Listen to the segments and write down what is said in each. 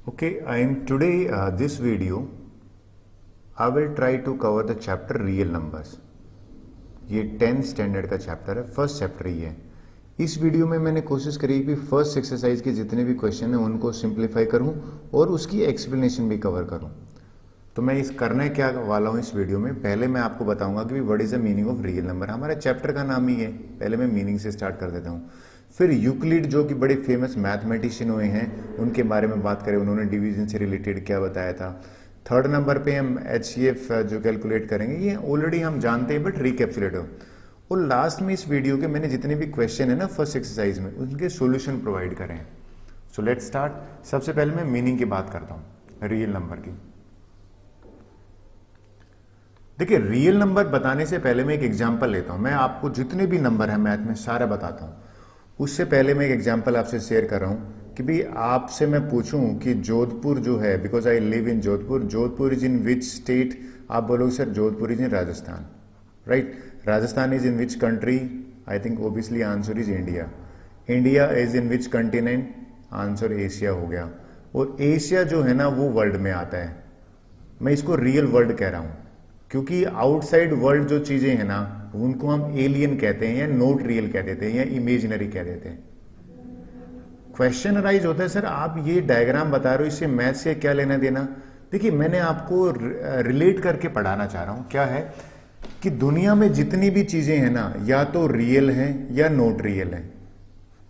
Okay, in today this video, I will try to cover the chapter real numbers. ये 10th standard का chapter है, first chapter ही है। इस video में मैंने कोशिश करी कि फर्स्ट एक्सरसाइज के जितने भी क्वेश्चन हैं उनको सिंप्लीफाई करूं और उसकी एक्सप्लेनेशन भी कवर करूं। तो मैं इस करने क्या वाला हूं इस वीडियो में, पहले मैं आपको बताऊंगा कि what is the meaning of real number. हमारा चैप्टर का नाम ही है, पहले मैं मीनिंग से स्टार्ट कर देता हूँ। फिर यूक्लिड जो कि बड़े फेमस मैथमेटिशियन हुए हैं उनके बारे में बात करें, उन्होंने डिवीजन से रिलेटेड क्या बताया था। थर्ड नंबर पे हम HCF जो कैलकुलेट करेंगे, ये ऑलरेडी हम जानते हैं बट रिकैप्चुलेट हो। और लास्ट में इस वीडियो के मैंने जितने भी क्वेश्चन है ना फर्स्ट एक्सरसाइज में, उनके सॉल्यूशन प्रोवाइड करें। So let's start. सबसे पहले मैं मीनिंग की बात करता हूँ रियल नंबर की। देखिए, रियल नंबर बताने से पहले मैं एक एग्जांपल लेता हूं। मैं आपको जितने भी नंबर है मैथ में सारा बताता हूं। उससे पहले मैं एक एग्जांपल आपसे शेयर कर रहा हूं कि भाई आपसे मैं पूछूं कि जोधपुर जो है, because I live in Jodhpur, Jodhpur is in which state? आप बोलोगे sir Jodhpur is in Rajasthan, right? Rajasthan is in which country? I think obviously answer is India. India is in which continent? Answer Asia हो गया। और एशिया जो है ना वो वर्ल्ड में आता है। मैं इसको रियल वर्ल्ड कह रहा हूं क्योंकि आउटसाइड वर्ल्ड जो चीजें हैं ना उनको हम एलियन कहते हैं या नॉट रियल कह देते हैं या इमेजिनरी कह देते हैं। क्वेश्चन अराइज होता है, सर आप ये डायग्राम बता रहे हो, इससे मैथ से क्या लेना देना? देखिए, मैंने आपको रिलेट करके पढ़ाना चाह रहा हूं। क्या है कि दुनिया में जितनी भी चीजें हैं ना या तो रियल हैं या नॉट रियल हैं।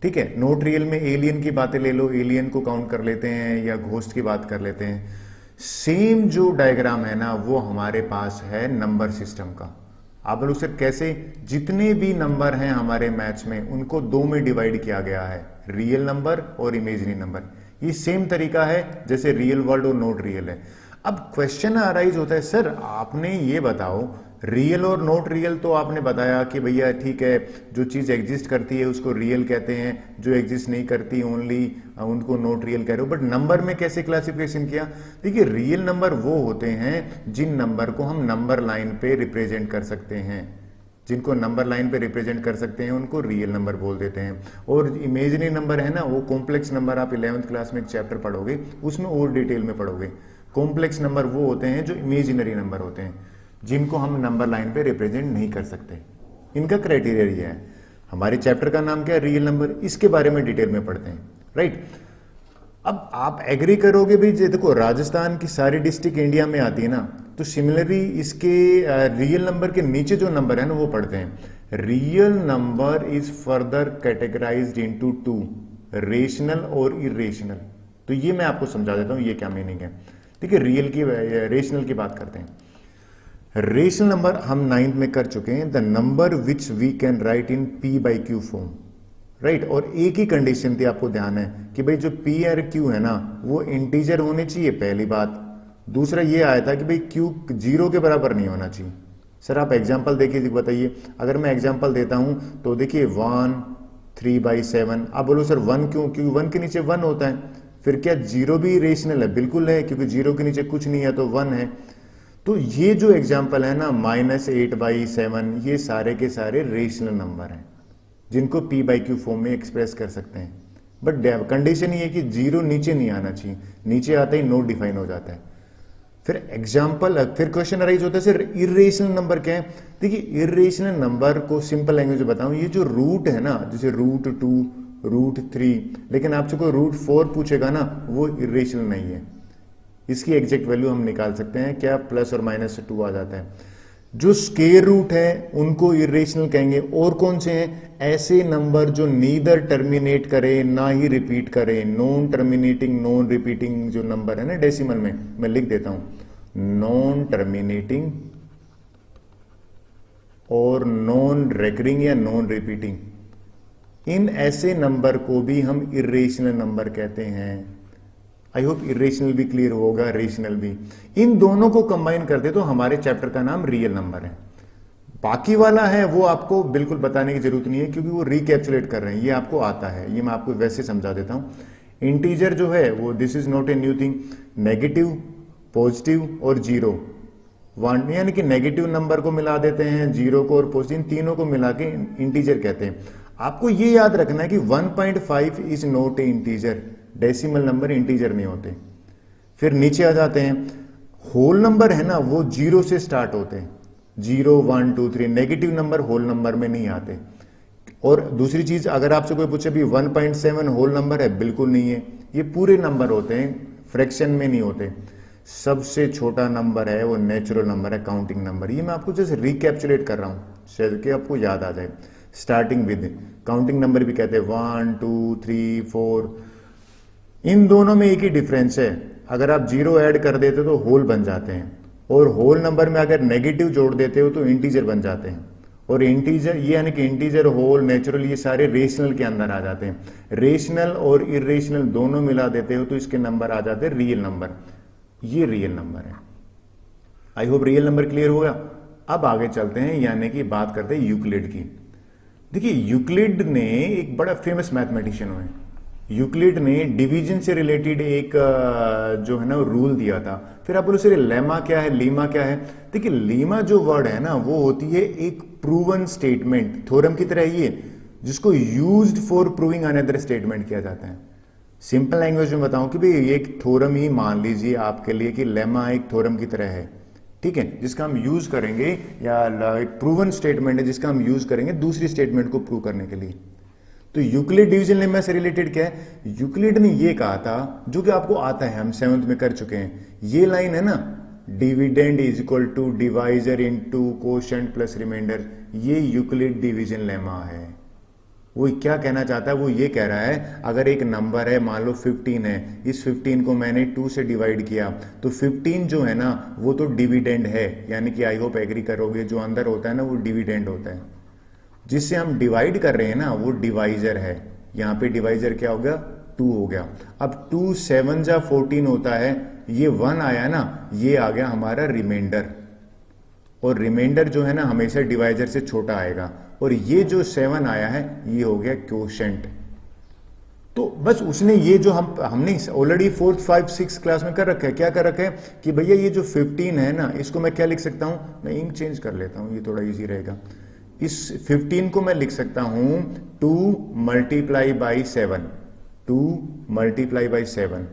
ठीक है, नॉट रियल में एलियन की बातें ले लो, एलियन को काउंट कर लेते हैं या घोस्ट की बात कर लेते हैं। सेम जो डायग्राम है ना वो हमारे पास है नंबर सिस्टम का। आप लोग सर कैसे? जितने भी नंबर हैं हमारे मैथ्स में उनको दो में डिवाइड किया गया है, रियल नंबर और इमेजिनरी नंबर। ये सेम तरीका है जैसे रियल वर्ल्ड और नॉट रियल है। अब क्वेश्चन अराइज होता है, सर आपने ये बताओ रियल और नॉट रियल तो आपने बताया कि भैया ठीक है, जो चीज एग्जिस्ट करती है उसको रियल कहते हैं, जो एग्जिस्ट नहीं करती ओनली उनको नॉट रियल कह रहे हो, बट नंबर में कैसे क्लासिफिकेशन किया? देखिए, रियल नंबर वो होते हैं जिन नंबर को हम नंबर लाइन पे रिप्रेजेंट कर सकते हैं। जिनको नंबर लाइन पे रिप्रेजेंट कर सकते हैं उनको रियल नंबर बोल देते हैं। और इमेजिनरी नंबर है ना वो कॉम्प्लेक्स नंबर, आप 11th क्लास में एक चैप्टर पढ़ोगे उसमें और डिटेल में पढ़ोगे। कॉम्प्लेक्स नंबर वो होते हैं जो इमेजिनरी नंबर होते हैं, जिनको हम नंबर लाइन पे रिप्रेजेंट नहीं कर सकते। इनका क्राइटेरिया ये है। हमारे चैप्टर का नाम क्या है? Real number. इसके बारे में डिटेल में पढ़ते हैं, राइट? अब आप एग्री करोगे भी, देखो राजस्थान की सारी डिस्ट्रिक्ट इंडिया में आती है ना, तो सिमिलरली इसके रियल नंबर के नीचे जो नंबर है ना वो पढ़ते हैं। Real number is further categorised into two, rational और इरेशनल। तो ये मैं आपको समझा देता हूं ये क्या मीनिंग है। ठीक है, रियल की रेशनल की बात करते हैं। रेशनल नंबर हम 9th में कर चुके हैं, the number which we can write in P/Q form, right? और एक ही कंडीशन थी, आपको ध्यान है कि भाई जो P और Q है ना वो इंटीजर होने चाहिए, पहली बात। दूसरा ये आया था कि भाई Q 0 के बराबर नहीं होना चाहिए। सर आप एग्जांपल देखिए, बताइए। अगर मैं एग्जांपल देता हूं तो देखिए 1 3/7। आप बोलो सर 1 क्यों? क्योंकि 1 के नीचे 1 होता है। फिर क्या 0 भी रेशनल है? बिल्कुल है, क्योंकि 0 के नीचे कुछ नहीं है तो 1 है। तो ये जो एग्जाम्पल है ना -8/7, ये सारे के सारे रेशनल नंबर हैं जिनको P/Q फॉर्म में एक्सप्रेस कर सकते हैं। बट कंडीशन ये है कि 0 नीचे नहीं आना चाहिए, नीचे आते ही नोट डिफाइन हो जाता है। फिर एग्जाम्पल, फिर क्वेश्चन अराइज होता है, सर इरेशनल नंबर क्या है? देखिए, इरेशनल नंबर को सिंपल लैंग्वेज में बताऊं, ये जो रूट है ना, जैसे √2, √3, लेकिन आपसे कोई √4 पूछेगा ना वो इरेशनल नहीं है। इसकी एग्जैक्ट वैल्यू हम निकाल सकते हैं, क्या प्लस और -2 आ जाता है। जो स्क्वायर रूट है उनको इरेशनल कहेंगे। और कौन से हैं? ऐसे नंबर जो नीदर टर्मिनेट करे ना ही रिपीट करे, नॉन टर्मिनेटिंग नॉन रिपीटिंग जो नंबर है ना डेसिमल में, मैं लिख देता हूं, नॉन टर्मिनेटिंग और नॉन रेकरिंग या नॉन रिपीटिंग। इन ऐसे नंबर को भी हम इरेशनल नंबर कहते हैं। आई होप इरेशनल भी क्लियर होगा, रेशनल भी। इन दोनों को कंबाइन करते तो हमारे चैप्टर का नाम रियल नंबर है। बाकी वाला है वो आपको बिल्कुल बताने की जरूरत नहीं है क्योंकि वो रिकैप्चुलेट कर रहे हैं, ये आपको आता है। ये मैं आपको वैसे समझा देता हूं। इंटीजर जो है वो this is not a new thing. Negative, positive और 0 1, यानी कि नेगेटिव नंबर को मिला देते हैं, 0 को और पॉजिटिव, तीनों को मिला के इंटीजर कहते हैं। आपको ये याद रखना है कि 1.5 is not a integer. Decimal number integer नहीं होते। फिर नीचे आ जाते हैं, होल नंबर है ना वो 0 से स्टार्ट होते हैं, 0 1 2 3, नेगेटिव नंबर होल नंबर में नहीं आते। और दूसरी चीज, अगर आपसे कोई पूछे भी 1.7 होल नंबर है, बिल्कुल नहीं है, ये पूरे नंबर होते हैं, फ्रैक्शन में नहीं होते। सबसे छोटा नंबर है वो नेचुरल नंबर है, काउंटिंग नंबर। ये मैं आपको जैसे रिकैप्चुलेट कर रहा हूं शायद कि आपको याद आ जाए। स्टार्टिंग विद काउंटिंग नंबर भी कहते हैं 1 2 3 4। इन दोनों में एक ही डिफरेंस है, अगर आप जीरो ऐड कर देते हो तो होल बन जाते हैं, और होल नंबर में अगर नेगेटिव जोड़ देते हो तो इंटीजर बन जाते हैं। और इंटीजर ये यानी कि इंटीजर, होल, नेचुरल, ये सारे रेशनल के अंदर आ जाते हैं। रेशनल और इरेशनल दोनों मिला देते हो तो इसके नंबर आ जाते हैं रियल नंबर। ये रियल नंबर है। I hope real number clear होगा। अब आगे चलते हैं, यानी कि बात करते हैं यूक्लिड की। देखिए, यूक्लिड ने एक बड़ा फेमस मैथमेटिशियन हुए, यूक्लिड ने डिवीजन से रिलेटेड एक जो है ना रूल दिया था। फिर आप बोलो सर लेमा क्या है, लीमा क्या है? देखिए, लीमा जो वर्ड है ना वो होती है एक प्रूवन स्टेटमेंट, थ्योरम की तरह ही है, जिसको used for proving another statement किया जाता है। सिंपल लैंग्वेज में बताऊं कि भाई एक थ्योरम ही मान लीजिए आपके लिए कि लेमा एक थ्योरम की तरह है, ठीक है, जिसका हम यूज करेंगे, या एक प्रूवन स्टेटमेंट है जिसका हम यूज करेंगे दूसरी स्टेटमेंट को प्रूव करने के लिए। तो यूक्लिड डिवीजन लेमा से रिलेटेड क्या है? यूक्लिड ने ये कहा था, जो कि आपको आता है, हम 7th में कर चुके हैं, ये लाइन है ना, dividend is equal to divisor into quotient plus remainder, ये यूक्लिड डिवीजन लेमा है। वो क्या कहना चाहता है? वो ये कह रहा है, अगर एक नंबर है, मान लो 15 है, इस 15 को मैंने 2 से डिवाइड किया, तो 15 जो है ना वो तो डिविडेंड है, यानी कि आई होप एग्री करोगे, जो अंदर होता है ना वो डिविडेंड होता है। जिससे हम डिवाइड कर रहे हैं ना वो डिवाइजर है। यहां पे डिवाइजर क्या हो गया? 2 हो गया। अब 2 7 जा 14 होता है, ये 1 आया ना, ये आ गया हमारा रिमाइंडर। और रिमाइंडर जो है ना हमेशा डिवाइजर से छोटा आएगा, और ये जो 7 आया है ये हो गया क्वोशेंट। तो बस उसने ये जो हमने already 4th 5th 6th class में कर रखा है, क्या कर रखा है कि भैया ये जो 15 है ना, इसको मैं क्या लिख सकता हूं, मैं इंक चेंज कर लेता हूं, ये थोड़ा इजी रहेगा। इस 15 को मैं लिख सकता हूं 2 मल्टीप्लाई बाई 7, 2 मल्टीप्लाई बाई 7,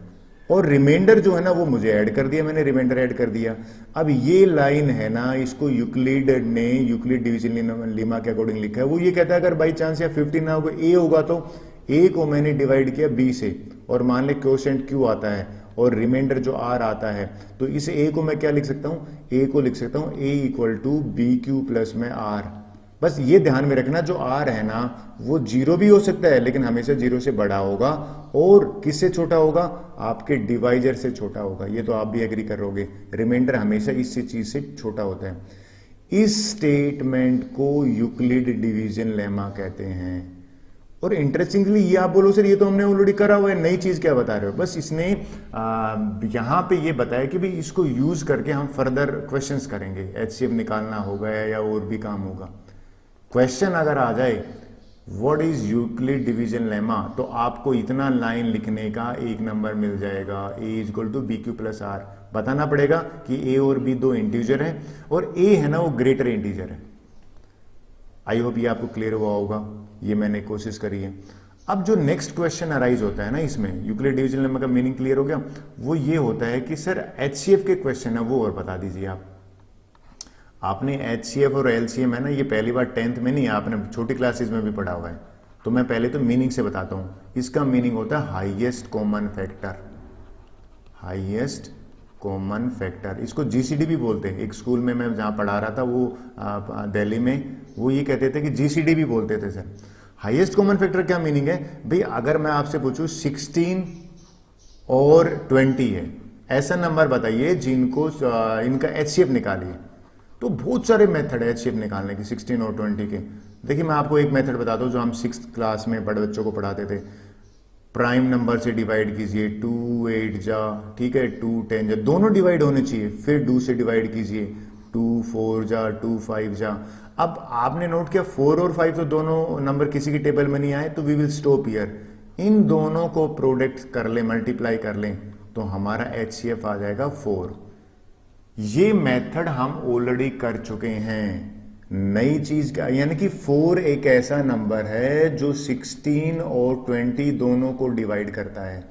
और रिमाइंडर जो है ना वो मुझे ऐड कर दिया, मैंने रिमाइंडर ऐड कर दिया। अब ये लाइन है ना, इसको यूक्लिड ने यूक्लिड डिवीजन लेमा के अकॉर्डिंग लिखा है। वो ये कहता है अगर बाई चांस या 15 ना होगा, ए होगा, तो ए को मैंने डिवाइड किया बी से, और मान ले क्वोशेंट क्यू आता है और रिमाइंडर जो आर आता है, तो इस ए को मैं क्या लिख सकता हूं? ए को लिख सकता हूं A equal to B Q plus में आर। बस ये ध्यान में रखना, जो आर है ना वो 0 भी हो सकता है, लेकिन हमेशा 0 से बड़ा होगा, और किससे छोटा होगा? आपके डिवाइजर से छोटा होगा। ये तो आप भी एग्री करोगे, रिमाइंडर हमेशा इस चीज से छोटा होता है। इस स्टेटमेंट को यूक्लिड डिवीजन लेमा कहते हैं। और इंटरेस्टिंगली ये आप बोलो सर ये तो हमने ऑलरेडी करा हुआ है, नई चीज क्या बता रहे हो? बस इसने यहां पे ये बताया कि भाई इसको यूज करके हम फर्दर क्वेश्चंस करेंगे, HCF निकालना होगा या और भी काम होगा। क्वेश्चन अगर आ जाए what is Euclid division lemma, तो आपको इतना लाइन लिखने का एक नंबर मिल जाएगा, A is equal to B Q plus R. बताना पड़ेगा कि ए और बी दो इंटीजर हैं, और ए है ना वो ग्रेटर इंटीजर है। आई होप ये आपको क्लियर हुआ होगा, ये मैंने कोशिश करी है। अब जो नेक्स्ट क्वेश्चन अराइज होता है ना इसमें, यूक्लिड डिवीजन लेमा का मीनिंग क्लियर हो गया, वो ये होता है कि सर HCF के क्वेश्चन है वो और बता दीजिए आप। आपने HCF और LCM है ना, ये पहली बार 10th में नहीं, आपने छोटी क्लासेस में भी पढ़ा हुआ है, तो मैं पहले तो मीनिंग से बताता हूं। इसका मीनिंग होता है highest common factor, highest common factor. इसको GCD भी बोलते हैं। एक स्कूल में मैं जहां पढ़ा रहा था वो दिल्ली में, वो ये कहते थे कि GCD भी बोलते थे सर। हाईएस्ट कॉमन फैक्टर क्या मीनिंग है भाई? अगर मैं आपसे पूछूं 16 और 20 है, ऐसा नंबर बताइए जिनको इनका HCF निकालिए, तो बहुत सारे मेथड है HCF निकालने की 16 और 20 के। देखिए मैं आपको एक मेथड बताता हूँ जो हम 6th क्लास में बड़े बच्चों को पढ़ाते थे। प्राइम नंबर से डिवाइड कीजिए, 2 8 जा, ठीक है, 2 10 जा, दोनों डिवाइड होने चाहिए। फिर 2 से डिवाइड कीजिए, 2 4 जा, 2 5 जा। अब आपने नोट किया 4 और 5 तो दोनों नंबर किसी की टेबल में नहीं आए, तो वी विल स्टॉप हियर। इन दोनों को प्रोडक्ट कर लें, मल्टीप्लाई कर लें, तो हमारा HCF आ जाएगा 4। ये मेथड हम ऑलरेडी कर चुके हैं। नई चीज क्या, यानी कि 4 एक ऐसा नंबर है जो 16 और 20 दोनों को डिवाइड करता है।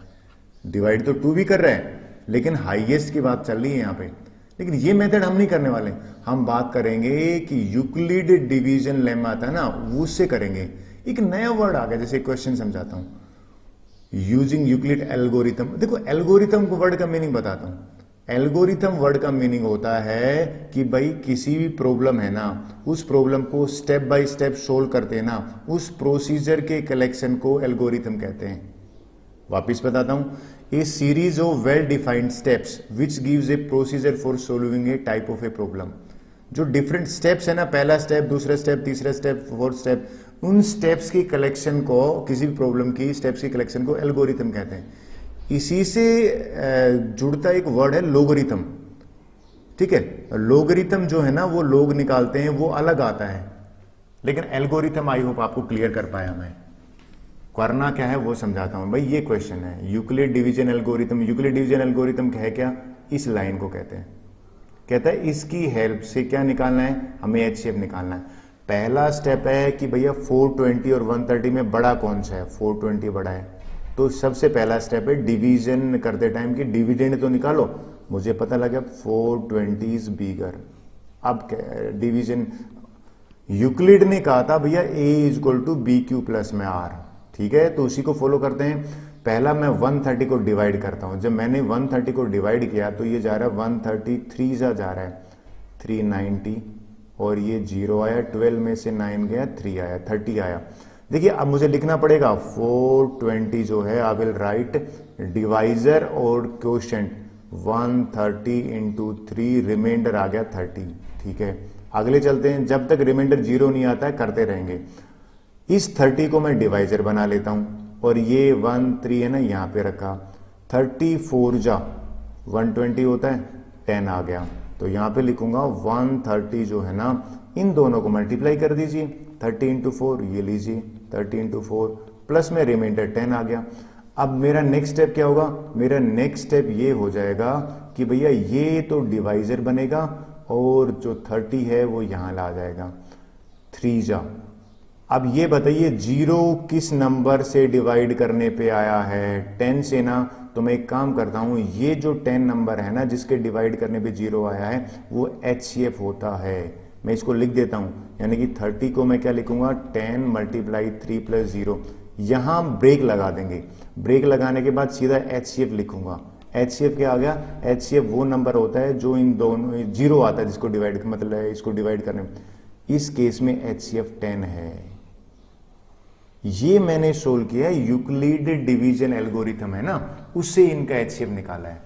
डिवाइड तो 2 भी कर रहा है, लेकिन हाईएस्ट की बात चल रही है यहाँ पे। लेकिन ये मेथड हम नहीं करने वाले, हम बात करेंगे कि यूक्लिड डिवीजन लेमा आता है ना, उससे करेंगे। एक नया वर्ड आ गया, जैसे क्वेश्चन समझाता हूं, यूजिंग यूक्लिड एल्गोरिथम। देखो एल्गोरिथम को वर्ड का मीनिंग बताता हूं। एल्गोरिथम वर्ड का मीनिंग होता है कि भाई किसी भी प्रॉब्लम है ना, उस प्रॉब्लम को स्टेप बाय स्टेप सोल्व करते हैं ना, उस प्रोसीजर के कलेक्शन को एल्गोरिथम कहते हैं। वापिस बताता हूं, a series of well defined steps which gives a procedure for solving a type of a problem. जो डिफरेंट स्टेप्स है ना, पहला स्टेप, दूसरा स्टेप, तीसरा स्टेप, फोर्थ स्टेप, उन स्टेप्स की कलेक्शन को, किसी भी प्रॉब्लम की स्टेप्स की कलेक्शन को एल्गोरिथम कहते हैं। इसी से जुड़ता एक वर्ड है लोगरिथम। ठीक है, लोगरिथम जो है ना, वो लोग निकालते हैं, वो अलग आता है। लेकिन एल्गोरिथम आई होप आपको क्लियर कर पाया मैं। करना क्या है वो समझाता हूं। भाई ये क्वेश्चन है, Euclid division algorithm. Euclid division algorithm है क्या? इस लाइन को कहते हैं। कहता है इसकी हेल्प से क्या निकालना है, हमें एच शेप निकालना है। पहला स्टेप है कि भैया 420 और 130 में बड़ा कौन सा है, 420 बड़ा है, तो सबसे पहला स्टेप है डिवीजन करते टाइम की डिविडेंड तो निकालो। मुझे पता लगा 420 इज बिगर। अब डिवीजन यूक्लिड ने कहा था भैया a is equal to B Q plus में आर। ठीक है, तो उसी को फॉलो करते हैं। पहला मैं 130 को डिवाइड करता हूं। जब मैंने 130 को डिवाइड किया तो ये जा रहा है 133 जा रहा है 390, और ये 0 आया, 12 में से 9 गया, 3 आया, 30 आया। देखिए अब मुझे लिखना पड़ेगा 420 जो है, आई विल राइट डिवाइजर और क्वोशिएंट 130 इंटू 3, रिमाइंडर आ गया 30। ठीक है, अगले चलते हैं। जब तक रिमाइंडर 0 नहीं आता है करते रहेंगे। इस 30 को मैं डिवाइजर बना लेता हूं, और ये 13 है ना यहां पे रखा, 34 जा 120 होता है, 10 आ गया, तो यहां पे लिखूंगा 130 जो है ना, इन दोनों को मल्टीप्लाई कर दीजिए, 30 इंटू 4, ये लीजिए 30 इंटू 4, प्लस में रिमाइंडर 10 आ गया। अब मेरा नेक्स्ट स्टेप क्या होगा? मेरा नेक्स्ट स्टेप ये हो जाएगा कि भैया ये तो डिवाइजर बनेगा, और जो 30 है वो यहां ला जाएगा 3 जा। अब ये बताइए 0 किस नंबर से डिवाइड करने पे आया है? 10 से ना। तो मैं एक काम करता हूं, ये जो 10 नंबर है ना जिसके डिवाइड करने पे 0 आया है, वो HCF होता है। मैं इसको लिख देता हूं, यानी कि 30 को मैं क्या लिखूंगा, 10 मल्टीप्लाई 3 प्लस 0। यहां ब्रेक लगा देंगे। ब्रेक लगाने के बाद सीधा HCF लिखूंगा। HCF क्या आ गया? HCF वो नंबर होता है जो इन दोनों 0 आता है, जिसको डिवाइड, मतलब इसको डिवाइड करने में। इस केस में HCF 10 है। ये मैंने सोल्व किया है, यूक्लिड डिवीजन एल्गोरिथम है ना, उससे इनका HCF निकाला है।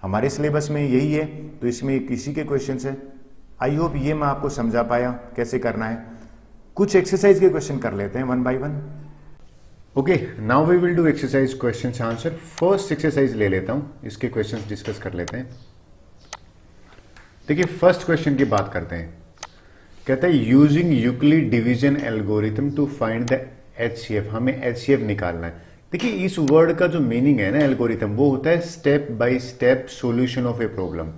हमारे सिलेबस में यही है, तो इसमें किसी के क्वेश्चन है। आई होप ये मैं आपको समझा पाया कैसे करना है। कुछ एक्सरसाइज के क्वेश्चन कर लेते हैं 1 by 1। Okay, now we will do exercise question answer. First exercise ले लेता हूं, इसके क्वेश्चन डिस्कस कर लेते हैं। देखिए फर्स्ट क्वेश्चन की बात करते हैं। कहता है using Euclid division algorithm to find the HCF, हमें HCF निकालना है। देखिए इस वर्ड का जो मीनिंग है ना एल्गोरिथम, वो होता है step by step solution of a problem.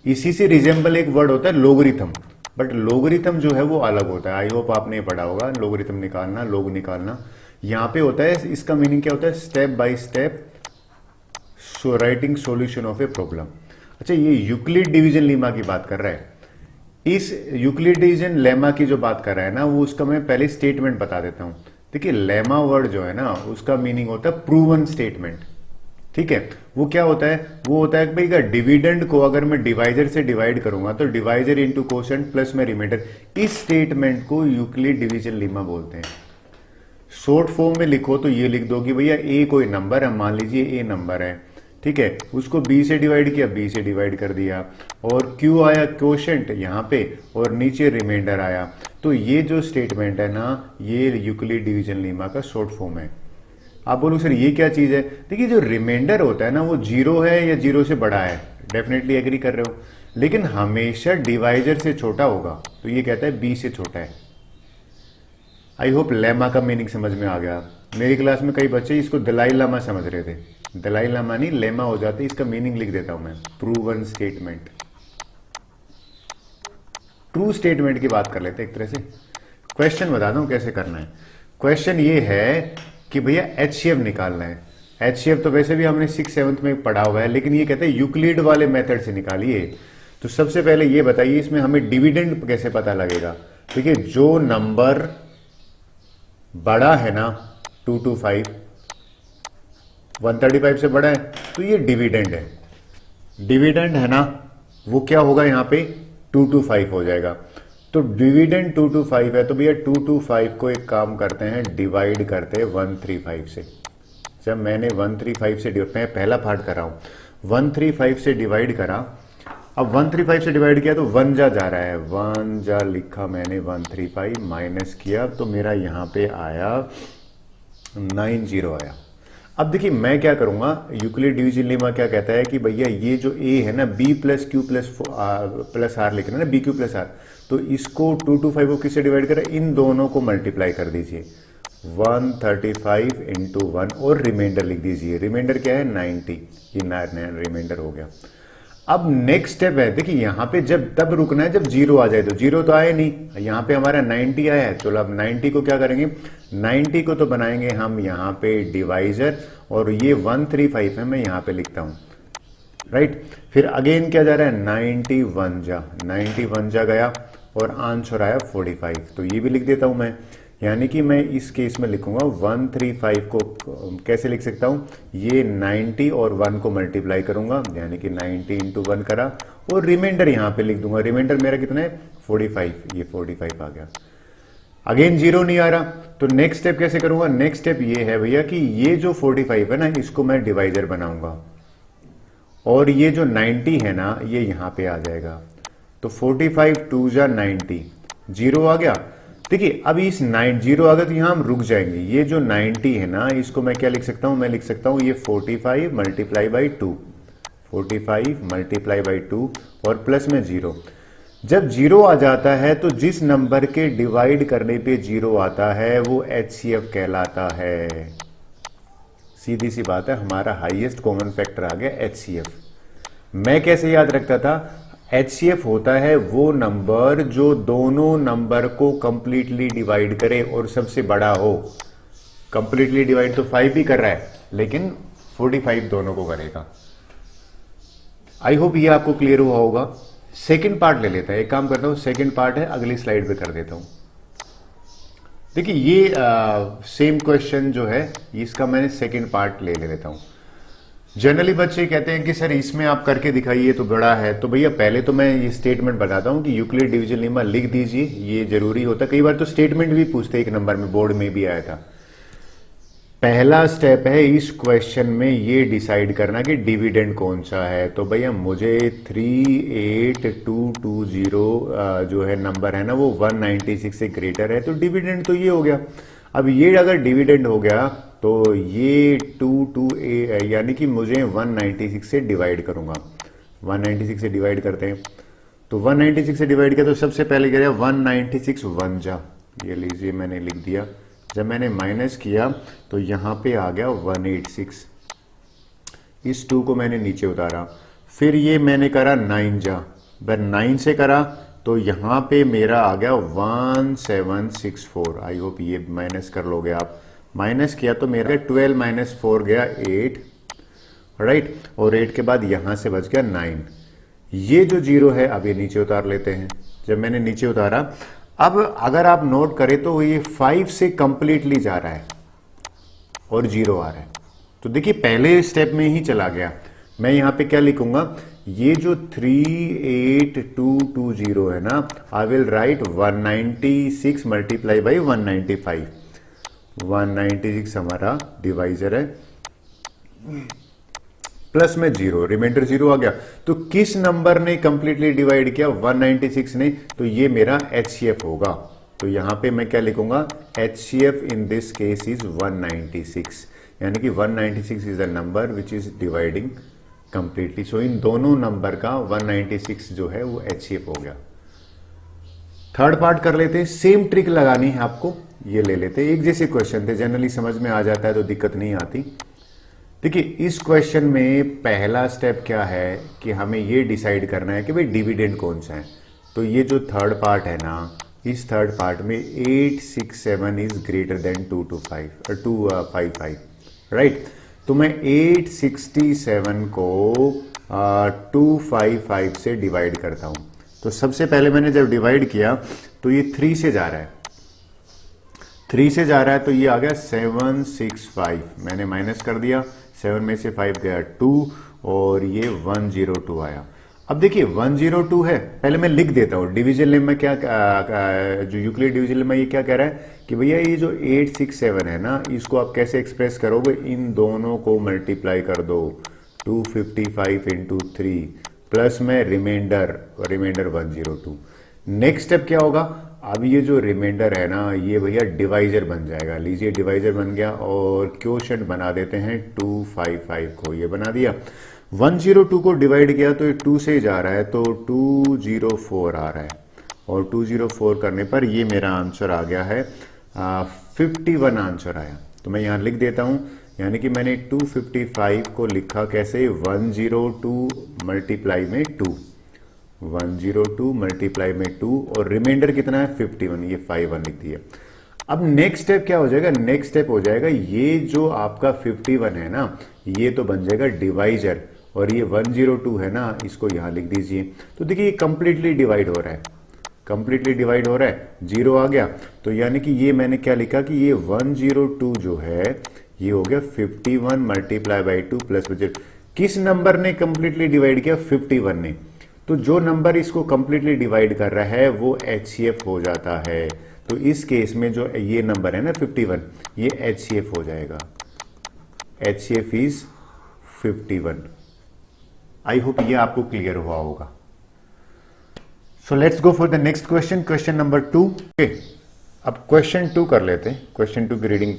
इसी से रिजेंबल एक वर्ड होता है लोगरिथम, बट लोगरिथम जो है वो अलग होता है। आई होप आपने पढ़ा होगा, लोगरिथम निकालना, लोग निकालना। यहां पे होता है, इसका मीनिंग क्या होता है, step by step writing solution of a problem. अच्छा, ये यूक्लिड डिवीजन लेमा की बात कर रहा है। इस यूक्लिड डिवीजन लेमा की जो बात कर रहा है ना, वो उसका मैं पहले स्टेटमेंट बता देता हूं। देखिए लेमा वर्ड जो है ना, उसका मीनिंग होता है प्रूवन स्टेटमेंट। ठीक है, वो क्या होता है, वो होता है कि भाई डिविडेंड को अगर मैं डिवाइजर से डिवाइड करूंगा तो डिवाइजर इंटू कोशेंट प्लस में रिमाइंडर, इस स्टेटमेंट को यूक्लिड डिवीजन लेमा बोलते हैं। शॉर्ट फॉर्म में लिखो तो ये लिख दो कि भैया ए कोई नंबर है, मान लीजिए ए नंबर है, ठीक है, उसको बी से डिवाइड किया, बी से डिवाइड कर दिया, और क्यू आया क्वोशेंट यहां पे, और नीचे रिमाइंडर आया। तो ये जो स्टेटमेंट है ना, ये यूक्लिड डिवीजन लेमा का शॉर्ट फॉर्म है। आप बोलो सर ये क्या चीज है? देखिए जो रिमाइंडर होता है ना, वो 0 है या 0 से बड़ा है, डेफिनेटली एग्री कर रहे हो, लेकिन हमेशा डिवाइजर से छोटा होगा। तो ये कहता है बी से छोटा है। आई होप लेमा का मीनिंग समझ में आ गया। मेरी क्लास में कई बच्चे इसको दलाई लामा समझ रहे थे, दलाई लामा नहीं लेमा हो जाते। इसका मीनिंग लिख देता हूं मैं, प्रूवन स्टेटमेंट। ट्रू स्टेटमेंट की बात कर लेते हैं एक तरह से। क्वेश्चन बता दूं कैसे करना है। क्वेश्चन ये है कि भैया HCF निकालना है। एचसीएफ तो वैसे भी हमने 6 7 में पढ़ा हुआ है, लेकिन ये कहते हैं यूक्लिड वाले मेथड से निकालिए। तो सबसे पहले ये बताइए इसमें हमें डिविडेंड कैसे पता लगेगा। देखिए जो नंबर बड़ा है ना 225, 135 से बड़ा है तो ये डिविडेंड है। डिविडेंड है ना, वो क्या होगा यहाँ पे 225 हो जाएगा। तो डिविडेंड 225 है तो भैया 225 को एक काम करते हैं, डिवाइड करते हैं 135 से। जब मैंने 135 से मैं पहला पार्ट कर रहा हूं, 135 से डिवाइड करा। अब 135 से डिवाइड किया तो 1 जा रहा है, 1 जा लिखा मैंने, 135 माइनस किया तो मेरा यहां पे आया 90 आया। अब देखिए मैं क्या करूंगा, यूक्लिड डिवीजन लेमा क्या कहता है कि भैया ये जो a है ना, b plus Q plus R लिखना ना, बी क्यू प्लस आर, तो इसको 225 को किससे डिवाइड करें, इन दोनों को मल्टीप्लाई कर दीजिए, 135 इंटू 1 और रिमाइंडर लिख दीजिए। रिमाइंडर क्या है 90, ये रिमाइंडर हो गया। अब नेक्स्ट स्टेप है, देखिए यहां पे जब तब रुकना है जब जीरो आ जाए, तो जीरो तो आया नहीं, यहां पे हमारा 90 आया है। चलो अब 90 को क्या करेंगे, 90 को तो बनाएंगे हम यहां पे डिवाइजर, और ये 135 है मैं यहां पे लिखता हूं, राइट। फिर अगेन क्या जा रहा है, 91 जा गया और आंसर आया 45, तो ये भी लिख देता हूं मैं। यानी कि मैं इस केस में लिखूंगा 135 को कैसे लिख सकता हूं, ये 90 और 1 को मल्टीप्लाई करूंगा, यानी कि 90 इंटू 1 करा, और रिमाइंडर यहां पे लिख दूंगा। रिमाइंडर मेरा कितना है 45, ये 45 आ गया। अगेन जीरो नहीं आ रहा, तो नेक्स्ट स्टेप कैसे करूंगा, नेक्स्ट स्टेप ये है भैया कि ये जो 45 है ना, इसको मैं डिवाइजर बनाऊंगा, और ये जो 90 है ना ये यहां पे आ जाएगा। तो 45 2 जा 90, जीरो आ गया। देखिए अब इस 90 आ गया तो यहां हम रुक जाएंगे। ये जो 90 है ना, इसको मैं क्या लिख सकता हूं, मैं लिख सकता हूं ये 45 मल्टीप्लाई बाई 2, 45 मल्टीप्लाई बाई 2 और प्लस में जीरो। जब जीरो आ जाता है तो जिस नंबर के डिवाइड करने पे जीरो आता है वो एचसीएफ कहलाता है। सीधी सी बात है, हमारा हाईएस्ट कॉमन फैक्टर आ गया एचसीएफ। मैं कैसे याद रखता था, एचसीएफ होता है वो नंबर जो दोनों नंबर को कंप्लीटली डिवाइड करे और सबसे बड़ा हो। कंप्लीटली डिवाइड तो 5 भी कर रहा है, लेकिन 45 दोनों को करेगा। आई होप ये आपको क्लियर हुआ होगा। सेकंड पार्ट ले लेता है, एक काम करता हूं, सेकंड पार्ट है अगली स्लाइड पे कर देता हूं। देखिए ये सेम क्वेश्चन जो है इसका मैंने सेकंड पार्ट ले लेता हूं। जनरली बच्चे कहते हैं कि सर इसमें आप करके दिखाइए तो बड़ा है, तो भैया पहले तो मैं ये स्टेटमेंट बताता हूं कि यूक्लिड डिवीजन लेमा लिख दीजिए, ये जरूरी होता है। कई बार तो स्टेटमेंट भी पूछते एक नंबर में, बोर्ड में भी आया था। पहला स्टेप है इस क्वेश्चन में ये डिसाइड करना कि डिविडेंड कौन सा है। तो भैया मुझे 38220 जो है नंबर है ना वो 196 से ग्रेटर है, तो डिविडेंड तो ये हो गया। अब ये अगर डिविडेंड हो गया तो ये 228 यानी कि मुझे 196 से डिवाइड करूंगा। 196 से डिवाइड करते हैं, तो 196 से डिवाइड किया तो सबसे पहले क्या 196 1 जा, ये लीजिए मैंने लिख दिया। जब मैंने माइनस किया तो यहां पे आ गया 186, इस 2 को मैंने नीचे उतारा। फिर ये मैंने करा 9 जा, 9 से करा तो यहां पे मेरा आ गया 1764। आई होप ये माइनस कर लोगे आप। माइनस किया तो मेरा 12 माइनस 4 गया 8, राइट, और 8 के बाद यहां से बच गया 9। ये जो जीरो है अब ये नीचे उतार लेते हैं। जब मैंने नीचे उतारा, अब अगर आप नोट करें तो ये 5 से कंप्लीटली जा रहा है और जीरो आ रहा है, तो देखिए पहले स्टेप में ही चला गया। मैं यहां पे क्या लिखूंगा, ये जो 38220 है ना, I will write 196 multiply by 195। 196 हमारा डिवाइजर है, प्लस में जीरो, रिमाइंडर जीरो आ गया। तो किस नंबर ने कंप्लीटली डिवाइड किया, 196 ने, तो ये मेरा एचसीएफ होगा। तो यहां पे मैं क्या लिखूंगा, HCF in this case is 196, यानी कि 196 is the number which is dividing completely. So in दोनों नंबर का 196 जो है वो एचसीएफ हो गया। थर्ड पार्ट कर लेते हैं, सेम ट्रिक लगानी है आपको, ये ले लेते हैं। एक जैसे क्वेश्चन थे, जनरली समझ में आ जाता है तो दिक्कत नहीं आती। देखिए इस क्वेश्चन में पहला स्टेप क्या है कि हमें ये डिसाइड करना है कि भाई डिविडेंड कौन सा है। तो ये जो थर्ड पार्ट है ना, इस थर्ड पार्ट में 867 इज ग्रेटर देन 255, राइट। तो मैं 867 को 255 से डिवाइड करता हूं। तो सबसे पहले मैंने जब डिवाइड किया तो ये 3 से जा रहा है, 3 से जा रहा है, तो ये आ गया 765। मैंने माइनस कर दिया, 7 में से 5 गया 2 और ये 102 आया। अब देखिए 102 है, पहले मैं लिख देता हूँ डिवीजन लेम में क्या जो यूक्लिड डिवीजन लेम में ये क्या कह रहा है कि भैया ये जो 867 है ना, इसको आप कैसे एक्सप्रेस करोगे, इन दोनों को मल्टीप्लाई कर दो 255 इंटू 3 प्लस में रिमाइंडर 102। नेक्स्ट स्टेप क्या होगा, अब ये जो रिमाइंडर है ना ये भैया डिवाइजर बन जाएगा। लीजिए डिवाइजर बन गया और क्वोशंट बना देते हैं 255 को, ये बना दिया। 102 को डिवाइड किया तो ये 2 से जा रहा है तो 204 आ रहा है, और 204 करने पर ये मेरा आंसर आ गया है 51 आंसर आया। तो मैं यहाँ लिख देता हूँ, यानी कि मैंने 255 को लिखा कैसे, 102 मल्टीप्लाई में 2, 102 मल्टीप्लाई में 2 और रिमाइंडर कितना है 51, ये 51 लिख दिया। अब नेक्स्ट स्टेप क्या हो जाएगा, नेक्स्ट स्टेप हो जाएगा ये जो आपका 51 है ना ये तो बन जाएगा डिवाइजर, और ये 102 है ना इसको यहां लिख दीजिए। तो देखिए ये कंप्लीटली डिवाइड हो रहा है, कंप्लीटली डिवाइड हो रहा है, 0 आ गया। तो यानी कि ये मैंने क्या लिखा कि ये 102 जो है ये हो गया 51 मल्टीप्लाई बाई 2 प्लस बजट। किस नंबर ने कंप्लीटली डिवाइड किया, 51 ने। तो जो नंबर इसको कंप्लीटली डिवाइड कर रहा है वो HCF हो जाता है। तो इस केस में जो ये नंबर है ना 51, ये HCF हो जाएगा, HCF इज 51। आई होप ये आपको क्लियर हुआ होगा। So let's go for the next question, question number 2। Okay, अब क्वेश्चन 2 कर लेते हैं, क्वेश्चन 2 की रीडिंग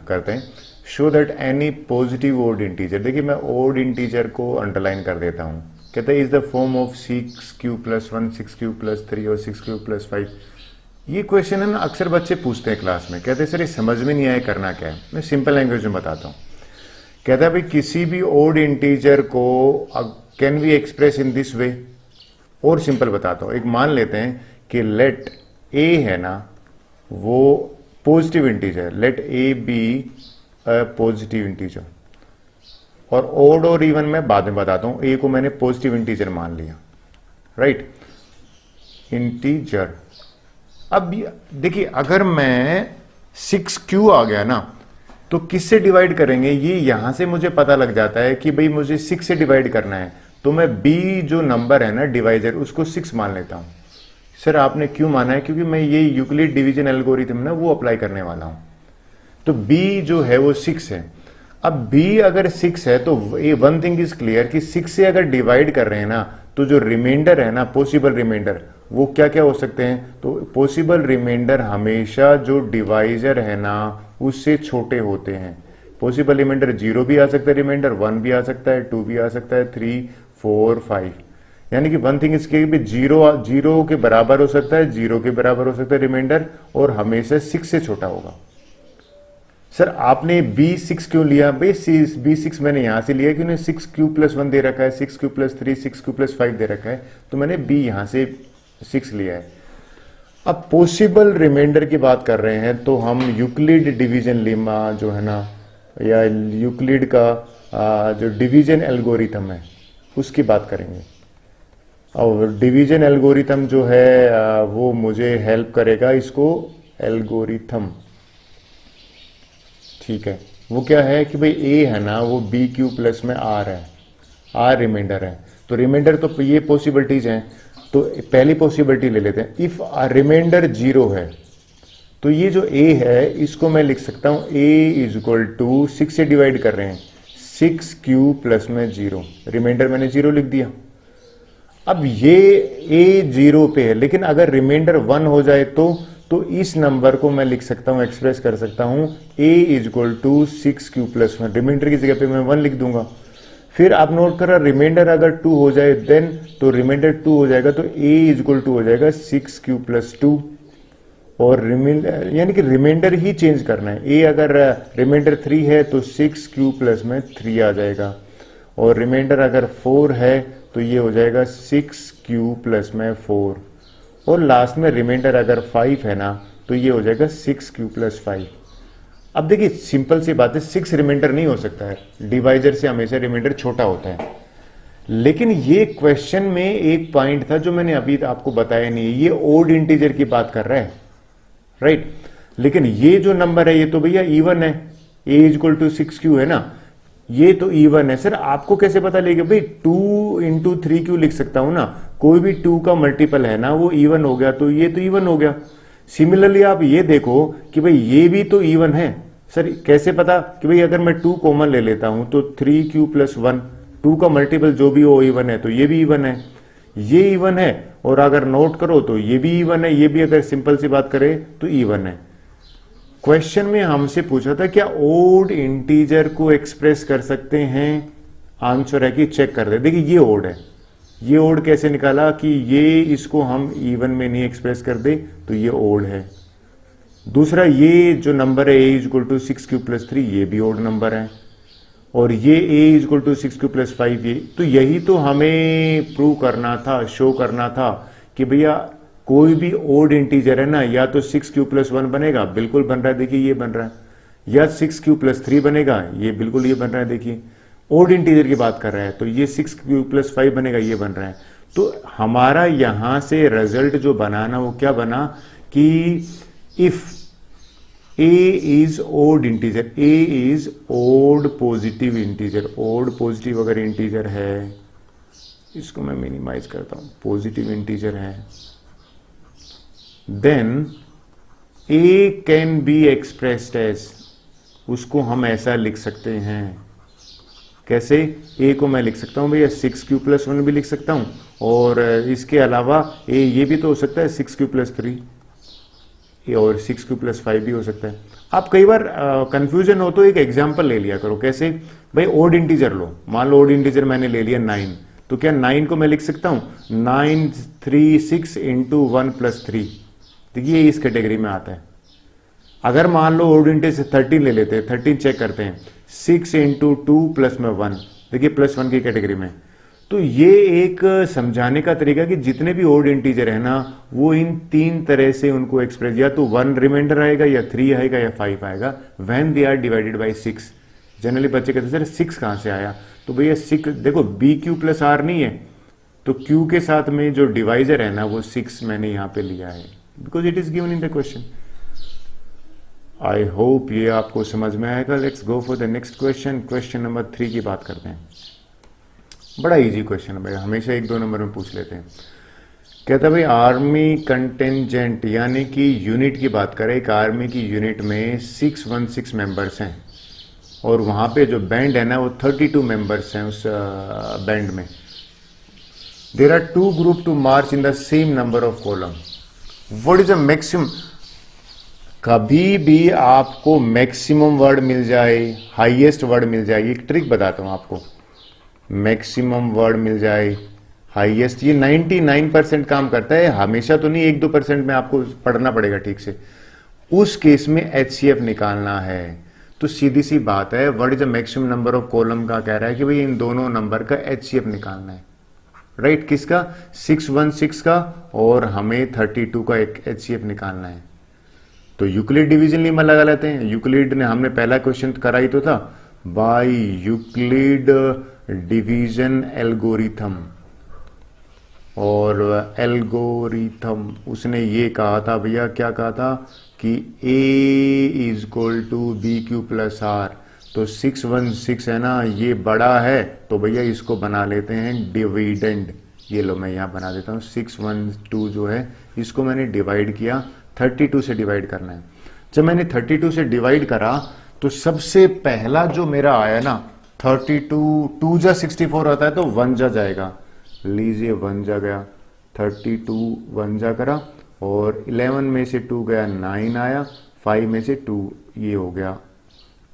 करते हैं। Show that any positive odd integer, देखिए मैं ओड इंटीजर को अंडरलाइन कर देता हूं, कहते हैं is the form of 6q+1 6q+3 और 6q+5। ये क्वेश्चन है ना अक्सर बच्चे पूछते हैं क्लास में, कहते हैं सर ये समझ में नहीं आया करना क्या है। मैं सिंपल लैंग्वेज में बताता हूँ। कहता है भाई किसी भी ओड इंटीजर को can we express in this way, और सिंपल बताता हूँ। एक मान लेते हैं कि लेट ए है ना वो positive integer, let a be a positive integer, और ओड और इवन मैं बाद में बताता हूं। ए को मैंने पॉजिटिव इंटीजर मान लिया, राइट, इंटीजर। अब देखिए अगर मैं 6q आ गया ना तो किससे डिवाइड करेंगे, ये यहां से मुझे पता लग जाता है कि भाई मुझे 6 से डिवाइड करना है, तो मैं b जो नंबर है ना डिवाइजर उसको 6 मान लेता हूं। सर आपने क्यों माना है, क्योंकि मैं ये यूक्लिड डिवीजन एल्गोरिथम ना वो अप्लाई करने वाला हूं। तो b जो है वो 6 है। अब b अगर 6 है तो ये वन थिंग इज क्लियर कि 6 से अगर डिवाइड कर रहे हैं ना तो जो रिमाइंडर है ना पॉसिबल रिमाइंडर वो क्या क्या हो सकते हैं। तो पॉसिबल रिमाइंडर हमेशा जो डिवाइजर है ना उससे छोटे होते हैं। पॉसिबल रिमाइंडर 0 भी आ सकता है, रिमाइंडर 1 भी आ सकता है, 2 भी आ सकता है, 3 4 5। यानी कि वन थिंग इसके भी 0 के बराबर हो सकता है, 0 के बराबर हो सकता है रिमाइंडर, और हमेशा 6 से छोटा होगा। सर आपने b6 क्यों लिया, भाई b6 मैंने यहां से लिया क्योंकि 6q+1 दे रखा है, 6q+3 6q+5 दे रखा है, तो मैंने b यहां से 6 लिया है। अब पॉसिबल रिमाइंडर की बात कर रहे हैं तो हम यूक्लिड डिवीजन लेमा जो है ना, या यूक्लिड का जो डिवीजन एल्गोरिथम है उसकी बात करेंगे। और डिवीजन एल्गोरिथम जो है वो मुझे हेल्प करेगा, इसको एल्गोरिथम, ठीक है। वो क्या है कि भाई ए है ना वो BQ प्लस में R है, R रिमाइंडर है, तो रिमाइंडर तो ये पॉसिबिलिटीज हैं। तो पहली पॉसिबिलिटी ले लेते हैं, इफ रिमाइंडर 0 है तो ये जो a है इसको मैं लिख सकता हूं a = 6 से डिवाइड कर रहे हैं 6q प्लस में 0, रिमाइंडर मैंने 0 लिख दिया। अब ये a 0 पे है, लेकिन अगर रिमाइंडर 1 हो जाए तो इस नंबर को मैं लिख सकता हूं, एक्सप्रेस कर सकता हूं a = 6q+1, रिमाइंडर की जगह पे मैं 1 लिख दूंगा। फिर आप नोट करा रिमाइंडर अगर 2 हो जाए देन, तो रिमाइंडर 2 हो जाएगा तो a = हो जाएगा 6q+2, और रिमाइंडर यानी कि रिमाइंडर ही चेंज करना है। a अगर रिमाइंडर 3 है तो 6q प्लस में 3 आ जाएगा, और रिमाइंडर अगर 4 है तो ये हो जाएगा 6q प्लस में 4, और लास्ट में रिमाइंडर अगर 5 है ना तो ये हो जाएगा 6q+5। अब देखिए सिंपल सी बात है, 6 रिमाइंडर नहीं हो सकता है, डिवाइजर से हमेशा रिमाइंडर छोटा होता है। लेकिन ये क्वेश्चन में एक पॉइंट था जो मैंने अभी आपको बताया नहीं, ये ओड इंटीजर की बात कर रहा है, राइट। लेकिन ये जो नंबर है ये तो भैया इवन है, a इक्वल टू 6q है ना, ये तो इवन है। सर आपको कैसे पता लगेगा? भाई 2 इंटू 3q लिख सकता हूं ना, कोई भी 2 का मल्टीपल है ना वो इवन हो गया, तो ये तो इवन हो गया। सिमिलरली आप ये देखो कि भाई ये भी तो इवन है। सर कैसे पता? कि भाई अगर मैं 2 कॉमन ले लेता हूं तो 3q प्लस 1, 2 का मल्टीपल जो भी हो इवन है, तो ये भी इवन है, ये इवन है। और अगर नोट करो तो ये भी इवन है, ये भी अगर सिंपल सी बात करें तो इवन है। क्वेश्चन में हमसे पूछा था क्या ओड इंटीजर को एक्सप्रेस कर सकते हैं? आंसर है कि चेक कर दे। देखिए ये ओड है, ये ओड कैसे निकाला कि ये इसको हम इवन में नहीं एक्सप्रेस कर दे तो ये ओड है। दूसरा ये जो नंबर है a equal to 6q plus 3, ये भी ओड नंबर है। और ये a equal to 6q plus 5, ये तो यही तो हमें प्रूव करना था, शो करना था कि भैया कोई भी ओड इंटीजर है ना, या तो 6q प्लस 1 बनेगा, बिल्कुल बन रहा है, देखिए ये बन रहा है, या 6q प्लस 3 बनेगा, ये बिल्कुल ये बन रहा है, देखिए ओड इंटीजर की बात कर रहा है, तो ये 6q प्लस 5 बनेगा, ये बन रहा है। तो हमारा यहां से रिजल्ट जो बनाना वो क्या बना कि if a is odd integer, a is odd positive integer, odd positive अगर इंटीजर है, इसको मैं मिनिमाइज करता हूं, पॉजिटिव इंटीजर है, then a can be expressed as, उसको हम ऐसा लिख सकते हैं। कैसे? a को मैं लिख सकता हूं भैया 6q प्लस 1 भी लिख सकता हूं, और इसके अलावा a ये भी तो हो सकता है 6q प्लस 3, और 6q प्लस 5 भी हो सकता है। आप कई बार कंफ्यूजन हो तो एक एग्जांपल ले लिया करो। कैसे? भाई ओड इंटीजर लो, मान लो ओड इंटीजर मैंने ले लिया 9, तो क्या 9 को मैं लिख सकता हूं 9 3 6 इंटू 1 प्लस 3, देखिए इस कैटेगरी में आता है। अगर मान लो ओड इंटीजर 13 ले लेते हैं, 13 चेक करते हैं, 6 इंटू 2 प्लस में 1, देखिए प्लस 1 की कैटेगरी में। तो ये एक समझाने का तरीका कि जितने भी ओड इंटीजर है ना वो इन 3 तरह से उनको एक्सप्रेस, या तो 1 रिमाइंडर आएगा, या 3 आएगा, या 5 आएगा, when they are divided by 6। Generally बच्चे कहते हैं सर 6 कहां से आया? तो भैया 6 देखो BQ प्लस R नहीं है, तो Q के साथ में जो डिवाइजर है ना वो 6 मैंने यहां पे लिया है, because it is given in the question. I hope ये आपको समझ में आएगा। Let's go for the next question. Question number 3 की बात करते हैं। बड़ा इजी क्वेश्चन है भाई, हमेशा 1-2 नंबर में पूछ लेते हैं। कहता है भाई आर्मी कंटेंजेंट यानी कि यूनिट की बात करें, एक आर्मी की यूनिट में 616 मेंबर्स हैं, और वहां पे जो बैंड है ना वो 32 मेंबर्स हैं उस बैंड में। There are 2 group to march in the same number of column, what is the maximum? कभी भी आपको मैक्सिमम वर्ड मिल जाए, हाईएस्ट वर्ड मिल जाए, एक ट्रिक बताता हूं आपको, मैक्सिमम वर्ड मिल जाए, हाईएस्ट, ये 99% काम करता है, हमेशा तो नहीं, 1-2% में आपको पढ़ना पड़ेगा ठीक से। उस केस में HCF निकालना है। तो सीधी सी बात है, what is the maximum number of column का कह रहा है कि भाई इन दोनों नंबर का HCF निकालना है, राइट। किसका? 616 का, और हमें 32 का एक HCF निकालना है। तो यूक्लिड डिवीजन नियम लगा लेते हैं। यूक्लिड ने हमने पहला क्वेश्चन करा ही तो था, बाय यूक्लिड डिवीजन एल्गोरिथम, और एल्गोरिथम उसने ये कहा था भैया, क्या कहा था कि a is equal to BQ plus R। तो 616 है ना, ये बड़ा है, तो भैया इसको बना लेते हैं डिविडेंड। ये लो मैं यहाँ बना देता हूँ, 612 जो है इसको मैंने डिवाइड किया, 32 से डिवाइड करना है। जब मैंने 32 से डिवाइड करा तो सबसे पहला जो मेरा आया ना 32, 2 जा 64 आता है, तो 1 जा जाएगा, लीजिए 1 जा गया, 32 1 जा करा, और 11 में से 2 गया, 9 आया, 5 में से 2 ये हो गया,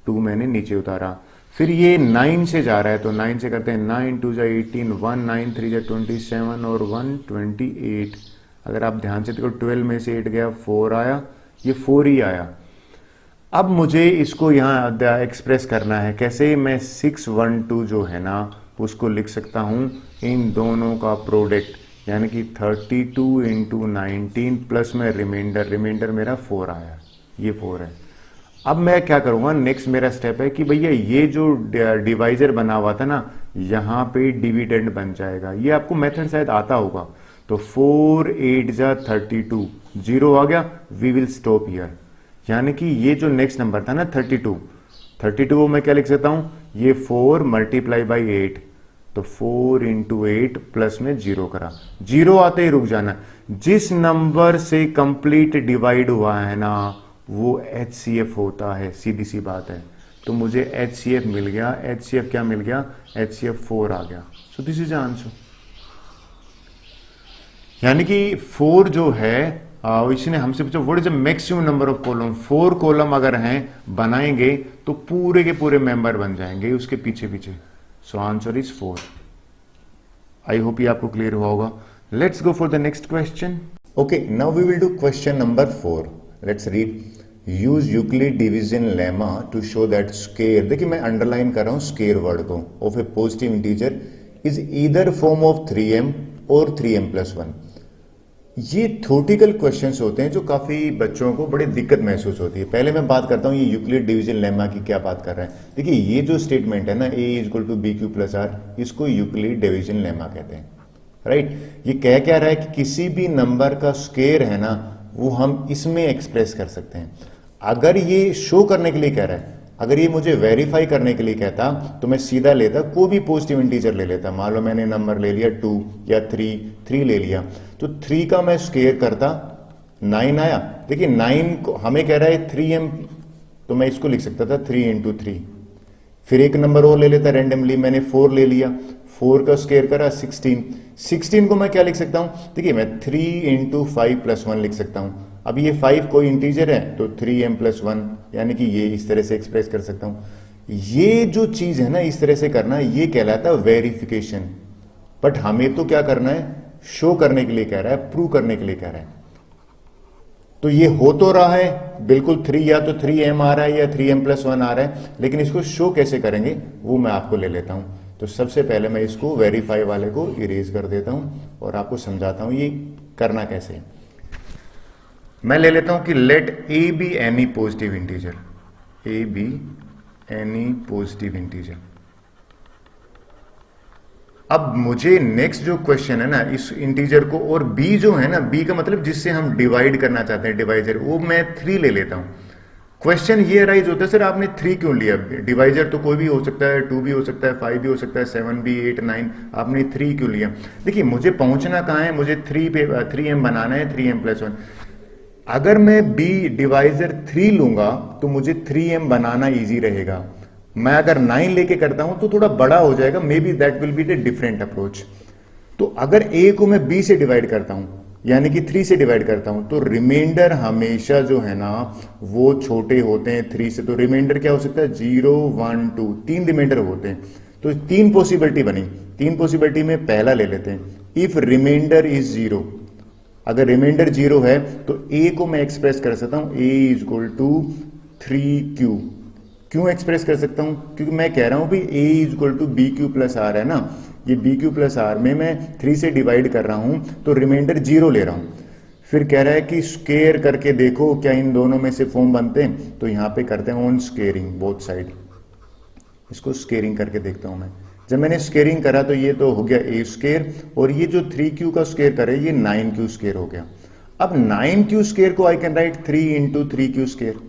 2 मैंने नीचे उतारा। फिर ये 9 से जा रहा है, तो 9 से करते हैं, 9 2 जा 18, 1 9 3 जा 27, और 1 28। अगर आप ध्यान से देखो 12 में से 8 गया, 4 आया, ये 4 ही आया। अब मुझे इसको यहाँ एक्सप्रेस करना है, कैसे? मैं 612 जो है ना उसको लिख सकता हूँ इन दोनों का प्रोडक्ट, यानी कि 32 इंटू 19 प्लस में रिमाइंडर, रिमाइंडर मेरा 4 आया, ये 4 है। अब मैं क्या करूंगा, नेक्स्ट मेरा स्टेप है कि भैया ये जो डिवाइजर बना हुआ था ना, यहां पे डिविडेंड बन जाएगा। ये आपको मेथड शायद आता होगा। तो 4 8 जा 32, जीरो आ गया, वी विल स्टॉप हियर। यानी कि ये जो नेक्स्ट नंबर था ना 32 को मैं क्या लिख सकता हूं, ये 4 मल्टीप्लाई बाई 8, तो 4 इंटू 8 प्लस में जीरो करा, जीरो आते ही रुक जाना। जिस नंबर से कंप्लीट डिवाइड हुआ है ना वो HCF होता है, सीधी सी बात है। तो मुझे HCF मिल गया, HCF क्या मिल गया, HCF 4 आ गया। So this is answer. यानी कि 4 जो है इसने हमसे पूछा what is the maximum number of column. 4 column अगर हैं बनाएंगे तो पूरे के पूरे मेंबर बन जाएंगे उसके पीछे पीछे। So answer is 4। I hope ये आपको क्लियर हुआ होगा। Let's go for the next question. Okay, now we will do question number 4। Let's read. Use Euclid division lemma to show that square, देखिए मैं अंडरलाइन कर रहा हूं स्केयर वर्ड को, of a positive integer is either form of 3m और 3m plus 1। ये theoretical questions होते हैं जो काफी बच्चों को बड़ी दिक्कत महसूस होती है। पहले मैं बात करता हूं ये यूक्लिड डिवीजन लेमा की क्या बात कर रहे हैं। देखिए ये जो स्टेटमेंट है ना a equal to B Q plus R, इसको यूक्लिड डिवीजन लेमा कहते हैं, राइट। ये कह क्या रहा है कि किसी भी नंबर का स्केयर है ना वो हम इसमें एक्सप्रेस कर सकते हैं। अगर ये शो करने के लिए कह रहा है, अगर ये मुझे वेरीफाई करने के लिए कहता तो मैं सीधा लेता कोई भी पॉजिटिव इंटीजर ले लेता। मान लो मैंने नंबर ले लिया 2 या 3 ले लिया, तो 3 का मैं स्केयर करता, 9 आया। देखिए 9 को हमें कह रहा है 3m, तो मैं इसको लिख सकता था 3 इंटू 3। फिर एक नंबर और ले लेता रैंडमली, मैंने 4 ले लिया, 4 का स्केयर करा 16 को मैं क्या लिख सकता हूं, देखिए मैं 3 इंटू 5 प्लस 1 लिख सकता हूं। अब ये 5 कोई इंटीजर है तो 3m प्लस 1, यानी कि ये इस तरह से एक्सप्रेस कर सकता हूं। ये जो चीज है ना इस तरह से करना, ये कहलाता है वेरिफिकेशन। बट हमें तो क्या करना है, शो करने के लिए कह रहा है, प्रूव करने के लिए कह रहा है। तो ये हो तो रहा है बिल्कुल 3, या तो 3m आ रहा है या 3m प्लस 1 आ रहा है, लेकिन इसको शो कैसे करेंगे वो मैं आपको ले लेता हूं। तो सबसे पहले मैं इसको वेरीफाई वाले को इरेज कर देता हूं और आपको समझाता हूं ये करना कैसे। मैं ले लेता हूं कि let a be any positive integer, a be any positive integer. अब मुझे नेक्स्ट जो क्वेश्चन है ना इस इंटीजर को, और b जो है ना, b का मतलब जिससे हम डिवाइड करना चाहते हैं डिवाइजर, वो मैं 3 ले लेता हूं। क्वेश्चन ये राइज होता है सर आपने 3 क्यों लिया, डिवाइजर तो कोई भी हो सकता है, 2 भी हो सकता है, 5 भी हो सकता है, 7 भी, 8 9, आपने 3 क्यों लिया। देखिए मुझे पहुंचना कहां है, मुझे 3m बनाना है, 3m प्लस 1। अगर मैं b डिवाइजर 3 लूंगा तो मुझे 3m बनाना इजी रहेगा। मैं अगर 9 लेके करता हूं तो थोड़ा बड़ा हो जाएगा, may be that will be the different approach. तो अगर a को मैं b से डिवाइड करता हूं, यानी कि 3 से डिवाइड करता हूं, तो रिमाइंडर हमेशा जो है ना वो छोटे होते हैं 3 से। तो रिमाइंडर क्या हो सकता है, 0 1 2, 3 रिमाइंडर होते हैं। तो 3 पॉसिबिलिटी बनी, 3 पॉसिबिलिटी में पहला ले लेते हैं, इफ रिमाइंडर इज 0। अगर रिमाइंडर 0 है तो a को मैं एक्सप्रेस कर सकता हूं a is equal to 3q। क्यों एक्सप्रेस कर सकता हूं, क्योंकि मैं कह रहा हूं भी a is equal to B Q plus R है ना, ये बी क्यू प्लस आर में मैं 3 से डिवाइड कर रहा हूं तो रिमाइंडर 0 ले रहा हूं। फिर कह रहा है कि स्केयर करके देखो क्या इन दोनों में से फॉर्म बनते हैं, तो यहां पे करते हैं ऑन स्केयरिंग बोथ साइड। इसको स्केयरिंग करके देखता हूं मैं। जब मैंने स्केयरिंग करा तो ये तो हो गया a स्केयर, और ये जो 3q का स्केयर करे ये 9q स्केयर हो गया। अब 9q स्केयर को I can write 3 into 3q square.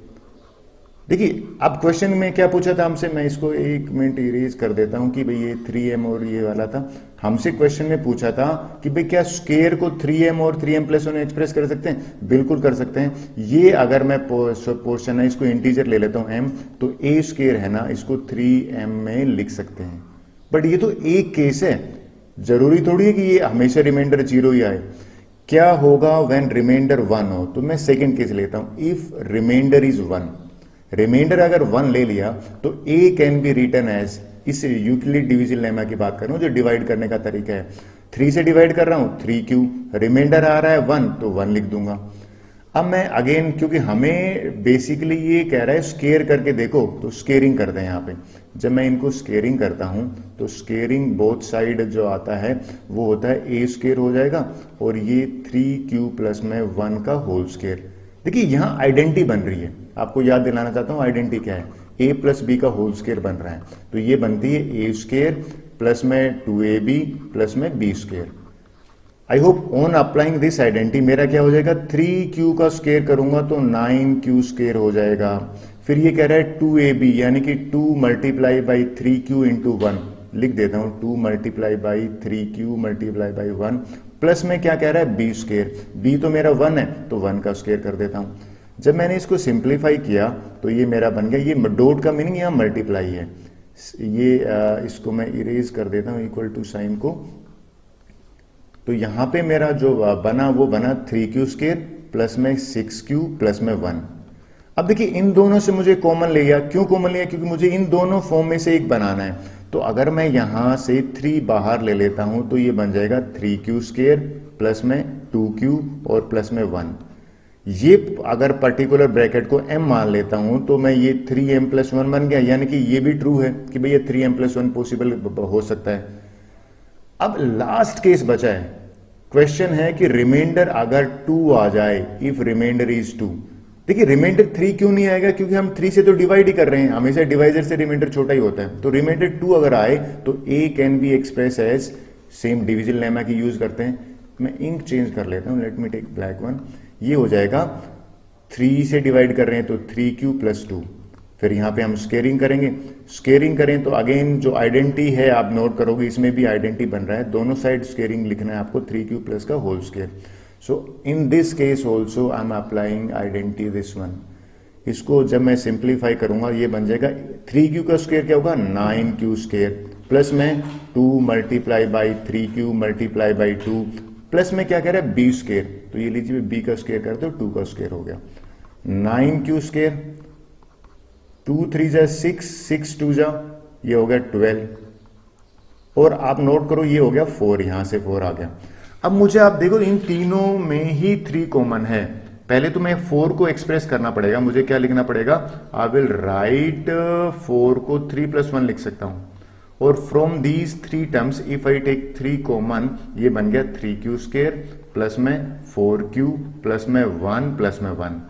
देखिए अब क्वेश्चन में क्या पूछा था हमसे, मैं इसको 1 मिनट इरेज कर देता हूं कि भाई ये 3m और ये वाला था। हमसे क्वेश्चन में पूछा था कि भाई क्या स्केयर को 3m और 3m प्लस 1 एक्सप्रेस कर सकते हैं, बिल्कुल कर सकते हैं। ये अगर मैं पोर्शन है इसको इंटीजर ले लेता हूं m, तो a स्केयर है ना इसको 3m में लिख सकते हैं। बट ये तो एक केस है, जरूरी थोड़ी है कि ये हमेशा रिमाइंडर 0 ही आए। क्या होगा व्हेन रिमाइंडर 1 हो, तो मैं सेकंड केस लेता हूं, इफ रिमाइंडर इज 1। रिमाइंडर अगर 1 ले लिया तो a can be written as, इस यूक्लिड डिवीजन लेमा की बात कर रहा हूं जो डिवाइड करने का तरीका है। 3 से डिवाइड कर रहा हूं 3q, रिमाइंडर आ रहा है 1 तो 1 लिख दूंगा। अब मैं अगेन, क्योंकि हमें बेसिकली ये कह रहा है स्केयर करके देखो, तो स्केयरिंग करते हैं यहाँ पे। जब मैं इनको स्केयरिंग करता हूं तो स्केयरिंग बोथ साइड जो आता है वो होता है a स्केयर हो जाएगा, और ये 3q प्लस में 1 का होल स्केयर। देखिए यहां आइडेंटिटी बन रही है, आपको याद दिलाना चाहता हूं आइडेंटिटी क्या है, a प्लस बी का होल स्क्वायर बन रहा है, तो ये बनती है a स्क्वायर प्लस में 2ab प्लस में b square. I hope on applying this identity मेरा क्या हो जाएगा, 3q का स्क्वायर करूंगा तो 9q स्क्वायर हो जाएगा। फिर ये कह रहा है 2ab यानी कि 2 मल्टीप्लाई बाई 3q इंटू 1, लिख देता हूं 2 multiply by 3q multiply by 1, plus में क्या कह रहा है b स्क्वायर, b तो मेरा 1 है तो 1 का स्क्वायर कर देता हूं। जब मैंने इसको सिंप्लीफाई किया तो ये मेरा बन गया, ये डॉट का मीनिंग यहाँ मल्टीप्लाई है, ये इसको मैं इरेज कर देता हूं इक्वल टू साइन को, तो यहां पे मेरा जो बना वो बना 3q स्क्वायर प्लस में 6q प्लस में 1। अब देखिए इन दोनों से मुझे कॉमन ले लिया, क्यों कॉमन लिया, क्योंकि मुझे इन दोनों फॉर्म में से एक बनाना है, तो अगर मैं यहां से 3 बाहर ले लेता हूं तो ये बन जाएगा 3q स्क्वायर प्लस में 2q और प्लस में 1। ये अगर पर्टिकुलर ब्रैकेट को m मान लेता हूं तो मैं ये 3m प्लस 1 बन गया, यानी कि ये भी ट्रू है कि भैया 3m प्लस 1 पॉसिबल हो सकता है। अब लास्ट केस बचा है, क्वेश्चन है कि रिमाइंडर अगर 2 आ जाए, इफ रिमाइंडर इज 2। देखिए रिमाइंडर 3 क्यों नहीं आएगा, क्योंकि हम 3 से तो डिवाइड ही कर रहे हैं, हमेशा डिवाइजर से रिमाइंडर छोटा ही होता है, तो रिमाइंडर 2 अगर आए तो a can be express as, same division lemma की यूज करते हैं, मैं इंक चेंज कर लेता हूं, let me take black one, ये हो जाएगा 3 से डिवाइड कर रहे हैं तो 3q प्लस 2, फिर यहाँ पे हम स्केयरिंग करेंगे, स्केयरिंग करें तो अगेन जो आइडेंटिटी है आप नोट करोगे इसमें भी आइडेंटिटी बन रहा है, दोनों साइड स्केयरिंग लिखना है आपको 3q प्लस का whole square. So in this case also I am applying identity this one, इसको जब मैं सिंप्लीफाई करूंगा ये बन जाएगा 3q का स्केयर क्या होगा 9q स्केयर प्लस में 2 multiply by 3q multiply by 2 plus में क्या कह रहा है b स्केयर, तो ये लीजिए b का स्केयर करते हो 2 का स्केयर हो गया 9q स्केयर, 2 3 जा 6, 6 2 जा ये हो गया 12, और आप नोट करो ये हो गया 4, यहां से 4 आ गया। अब मुझे आप देखो इन तीनों में ही 3 कॉमन है, पहले तो मैं 4 को एक्सप्रेस करना पड़ेगा, मुझे क्या लिखना पड़ेगा, आई विल राइट 4 को 3 प्लस 1 लिख सकता हूं, और from these 3 terms if I take 3 common ये बन गया 3q स्क्वायर प्लस में 4q प्लस में 1 प्लस में 1।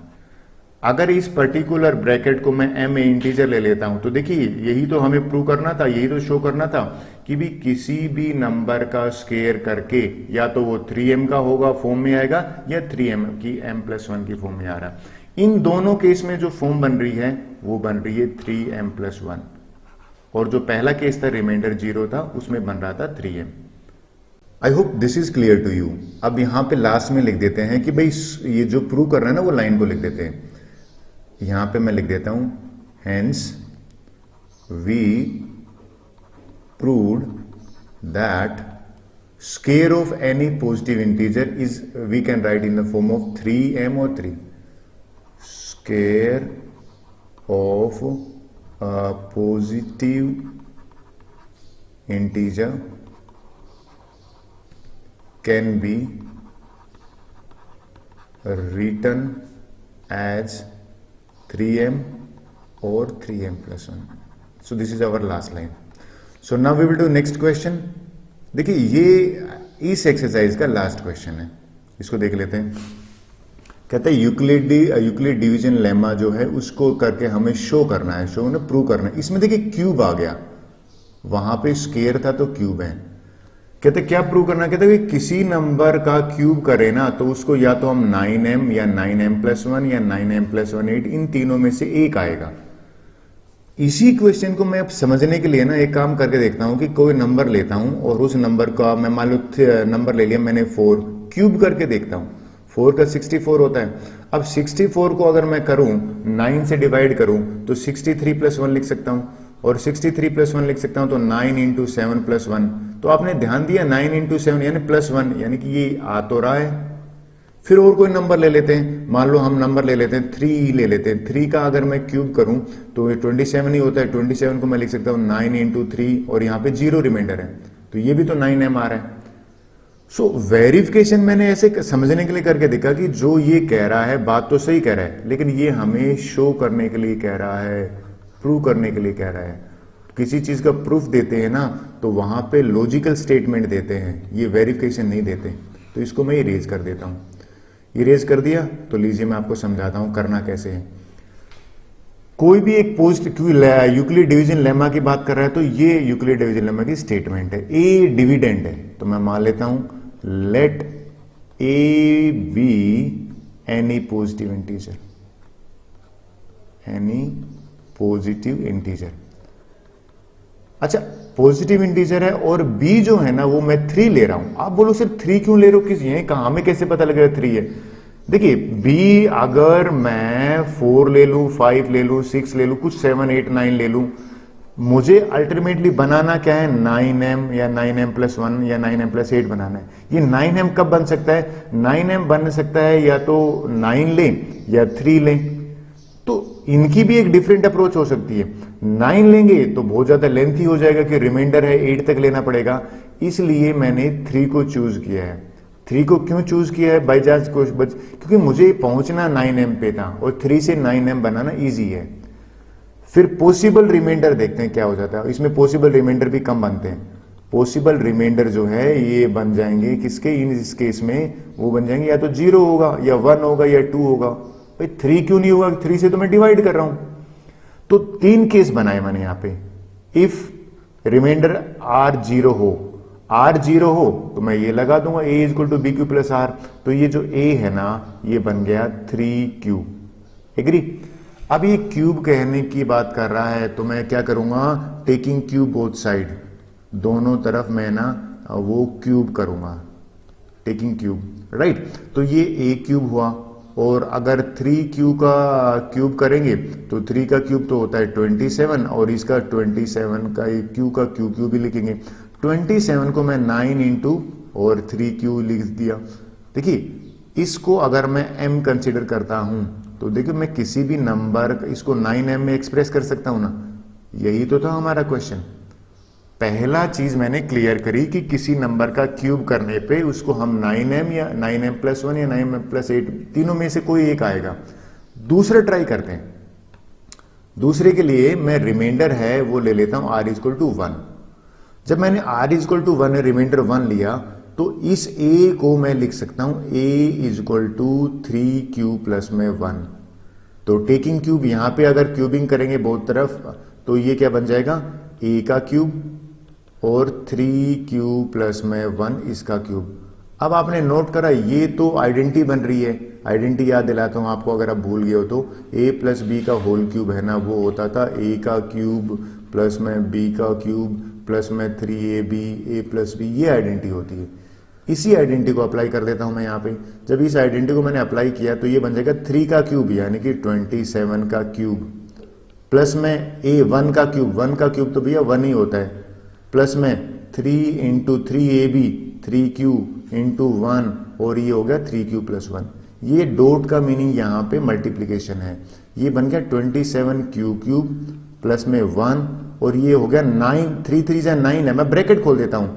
अगर इस पर्टिकुलर ब्रैकेट को मैं m ए इंटीजर ले लेता हूं तो देखिए यही तो हमें प्रूव करना था, यही तो शो करना था कि भी किसी भी नंबर का स्केयर करके या तो वो 3m का होगा फॉर्म में आएगा या 3m की m प्लस 1 की फॉर्म में आ रहा है। इन दोनों केस में जो फॉर्म बन रही है वो बन रही है 3m प्लस 1, और जो पहला केस था रिमाइंडर 0 था उसमें बन रहा था 3m। I hope this is clear to you. अब यहां पे लास्ट में लिख देते हैं कि भाई ये जो प्रूव कर रहा है ना वो लाइन को लिख देते हैं, यहां पे मैं लिख देता हूं hence we proved that square of any positive integer is, we can write in the form of 3m और 3, square of a positive integer can be written as 3m or 3m plus 1. So this is our last line. So now we will do next question. देखिए ये इस exercise का last question है, इसको देख लेते हैं। कहते हैं यूक्लिड डिवीजन लेमा जो है उसको करके हमें शो करना है, शो ने प्रूव करना है। इसमें देखिए क्यूब आ गया, वहां पे स्केयर था तो क्यूब है। कहते क्या प्रूव करना, कहते कि किसी नंबर का क्यूब करे ना तो उसको या तो हम 9m या 9m प्लस 1 या 9m प्लस 1 8 इन तीनों में से एक आएगा। इसी क्वेश्चन को मैं अब समझने के लिए ना एक काम करके देखता हूं कि कोई नंबर लेता हूं और उस नंबर का मैं मान लो नंबर ले लिया मैंने 4, क्यूब करके देखता हूं। 4 का 64 होता है। अब 64 को अगर मैं करूं 9 से डिवाइड करूं तो 63 प्लस 1 लिख सकता हूं, और 63 प्लस 1 लिख सकता हूं तो 9 इंटू 7 प्लस 1। तो आपने ध्यान दिया 9 इंटू 7 यानी प्लस 1, यानी कि ये आ तो रहा है। फिर और कोई नंबर ले लेते हैं, मान लो हम नंबर ले लेते हैं 3 ले लेते हैं। 3 का अगर मैं क्यूब करूं तो ये 27 ही होता है। 27 को मैं लिख सकता हूं 9 इंटू 3 और यहाँ पे 0 रिमाइंडर है, तो ये भी तो 9m आ रहा है। सो वेरिफिकेशन मैंने ऐसे समझने के लिए करके देखा कि जो ये कह रहा है बात तो सही कह रहा है, लेकिन ये हमें शो करने के लिए कह रहा है, प्रूव करने के लिए कह रहा है। किसी चीज का प्रूफ देते हैं ना तो वहां पे लॉजिकल स्टेटमेंट देते हैं, ये वेरिफिकेशन नहीं देते। तो इसको मैं इरेज कर देता हूं। इरेज कर दिया तो लीजिए मैं आपको समझाता हूं करना कैसे है। कोई भी एक पोस्ट, क्योंकि यूक्लिड डिवीजन लेमा की बात कर रहा है तो ये यूक्लिड डिवीजन लेमा की स्टेटमेंट है। ए डिविडेंड है तो मैं मान लेता हूं let a be any positive integer, any positive integer. अच्छा, पॉजिटिव इंटीजर है और बी जो है ना वो मैं 3 ले रहा हूं। आप बोलो सिर्फ 3 क्यों ले रहे हो, किसी है कहां, हमें कैसे पता लगेगा 3 है? देखिए बी अगर मैं 4 ले लूं, 5 ले लूं, 6 ले लूं, कुछ 7 8 9 ले लूं, मुझे अल्टीमेटली बनाना क्या है? 9m या 9m+1 या 9m+8 बनाना है। ये 9m कब बन सकता है? 9m बन सकता है या तो 9 लें या 3 लें, तो इनकी भी एक डिफरेंट अप्रोच हो सकती है। 9 लेंगे तो बहुत ज्यादा लेंथी हो जाएगा कि रिमाइंडर है 8 तक लेना पड़ेगा, इसलिए मैंने 3 को चूज किया है। 3 को क्यों चूज किया है बाई चांस क्योंकि मुझे पहुंचना 9m पे था और 3 से 9m बनाना इजी है। फिर पॉसिबल रिमाइंडर देखते हैं क्या हो जाता है। इसमें पॉसिबल रिमाइंडर भी कम बनते हैं। पॉसिबल रिमाइंडर जो है ये बन जाएंगे किसके, इस केस में वो बन जाएंगे या तो 0 होगा या 1 होगा या 2 होगा। भाई 3 क्यों नहीं होगा? 3 से तो मैं डिवाइड कर रहा हूं। तो 3 केस बनाए मैंने यहां पे। इफ रिमाइंडर r 0 हो, r 0 हो तो मैं ये लगा दूंगा a = bq + r, तो ये जो a है ना ये बन गया 3q। एग्री? अब ये क्यूब कहने की बात कर रहा है तो मैं क्या करूंगा, टेकिंग क्यूब बोथ साइड, दोनों तरफ मैं ना वो क्यूब करूंगा, टेकिंग क्यूब, राइट। तो ये a क्यूब हुआ, और अगर 3q का क्यूब करेंगे तो 3 का क्यूब तो होता है 27, और इसका 27 का q का क्यूब भी लिखेंगे। 27 को मैं 9 इंटू और 3q लिख दिया। देखिए इसको अगर मैं m कंसिडर करता हूं तो देखिए मैं किसी भी नंबर इसको 9m में एक्सप्रेस कर सकता हूं ना, यही तो था हमारा क्वेश्चन। पहला चीज मैंने क्लियर करी कि किसी नंबर का क्यूब करने पे उसको हम 9m या 9m+1 या 9m+8 तीनों में से कोई एक आएगा। दूसरा ट्राई करते हैं। दूसरे के लिए मैं रिमाइंडर है वो ले लेता हूं r = 1। जब मैंने r = 1 रिमाइंडर 1 लिया तो इस a को मैं लिख सकता हूं a = 3q + में 1। तो टेकिंग क्यूब यहां पे अगर क्यूबिंग करेंगे बहुत तरफ तो ये क्या बन जाएगा, a का क्यूब और 3q + में 1 इसका क्यूब। अब आपने नोट करा ये तो आइडेंटिटी बन रही है। आइडेंटिटी याद दिलाता हूं आपको अगर आप भूल गए हो तो a + b का होल क्यूब है ना वो होता था a का क्यूब + में b का क्यूब + में 3ab a + b, ये आइडेंटिटी होती है। इसी आइडेंटिटी को अप्लाई कर देता हूं मैं यहाँ पे। जब इस आइडेंटिटी को मैंने अप्लाई किया तो ये बन जाएगा 3 का क्यूब यानी कि 27 का क्यूब प्लस में a 1 का क्यूब, 1 का क्यूब तो भैया 1 ही होता है, प्लस में 3 इंटू 3ab 3q इंटू 1 और ये हो गया 3q + 1। ये डॉट का मीनिंग यहाँ पे मल्टीप्लीकेशन है। ये बन गया 27q³ प्लस में 1 और ये हो गया 9, 3 3 9 है। मैं ब्रैकेट खोल देता हूं,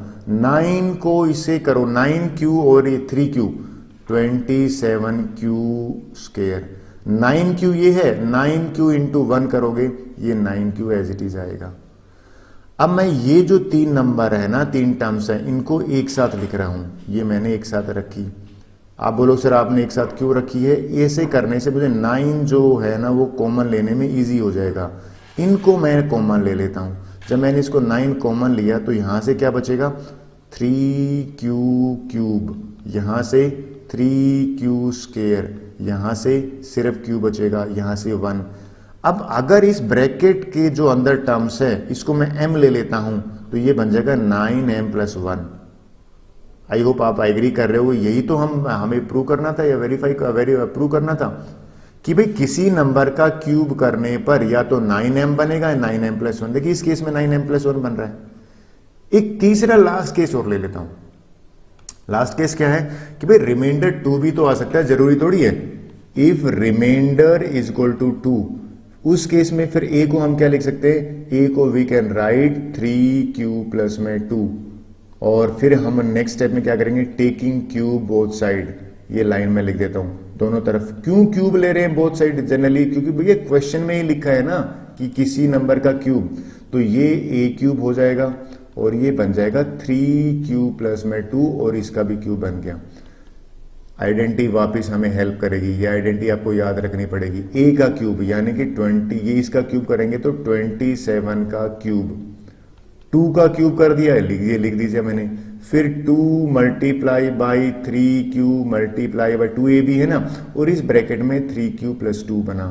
9 को इससे करो 9q और ये 3q 27q²। 9q ये है, 9q इंटू 1 करोगे ये 9q एज इट इज आएगा। अब मैं ये जो 3 नंबर है ना, 3 टर्म्स है, इनको एक साथ लिख रहा हूं। ये मैंने एक साथ रखी। आप बोलो सर आपने एक साथ क्यों रखी है? ऐसे करने से मुझे 9 जो है ना वो कॉमन लेने में इजी हो जाएगा। इनको मैं कॉमन ले लेता हूं। जब मैंने इसको 9 कॉमन लिया तो यहां से क्या बचेगा, 3q³, यहां से 3q², यहां से सिर्फ q बचेगा, यहां से 1। अब अगर इस ब्रैकेट के जो अंदर टर्म्स है इसको मैं m ले लेता हूं तो ये बन जाएगा 9m+1। आई होप आप एग्री कर रहे हो। यही तो हमें प्रूव करना था या प्रूव करना था कि भाई किसी नंबर का क्यूब करने पर या तो 9m बनेगा या 9m+1। देखिए इस केस में 9m+1 बन रहा है। एक तीसरा लास्ट केस और ले लेता हूं। लास्ट केस क्या है कि भाई रिमाइंडर 2 भी तो आ सकता है, जरूरी थोड़ी है। इफ रिमाइंडर = 2, उस केस में फिर a को हम क्या लिख सकते हैं, a को वी कैन राइट 3q + में 2। और फिर हम नेक्स्ट स्टेप में क्या करेंगे, टेकिंग क्यूब बोथ साइड। ये लाइन में लिख देता हूं दोनों तरफ। क्यों क्यूब ले रहे हैं बोथ साइड जनरली, क्योंकि भैया क्वेश्चन में ही लिखा है ना कि किसी नंबर का क्यूब, तो ये a³ हो जाएगा और ये बन जाएगा 3q + में 2 और इसका भी क्यूब बन गया। आइडेंटिटी वापस हमें हेल्प करेगी, ये आइडेंटिटी आपको याद रखनी पड़ेगी। ए का क्यूब यानी कि 20, ये इसका क्यूब करेंगे तो 27 का क्यूब, 2 का क्यूब कर दिया है, ये लिख दीजिए मैंने। फिर 2 multiply by 3 cube multiply by 2ab है ना, और इस ब्रैकेट में 3q प्लस 2 बना।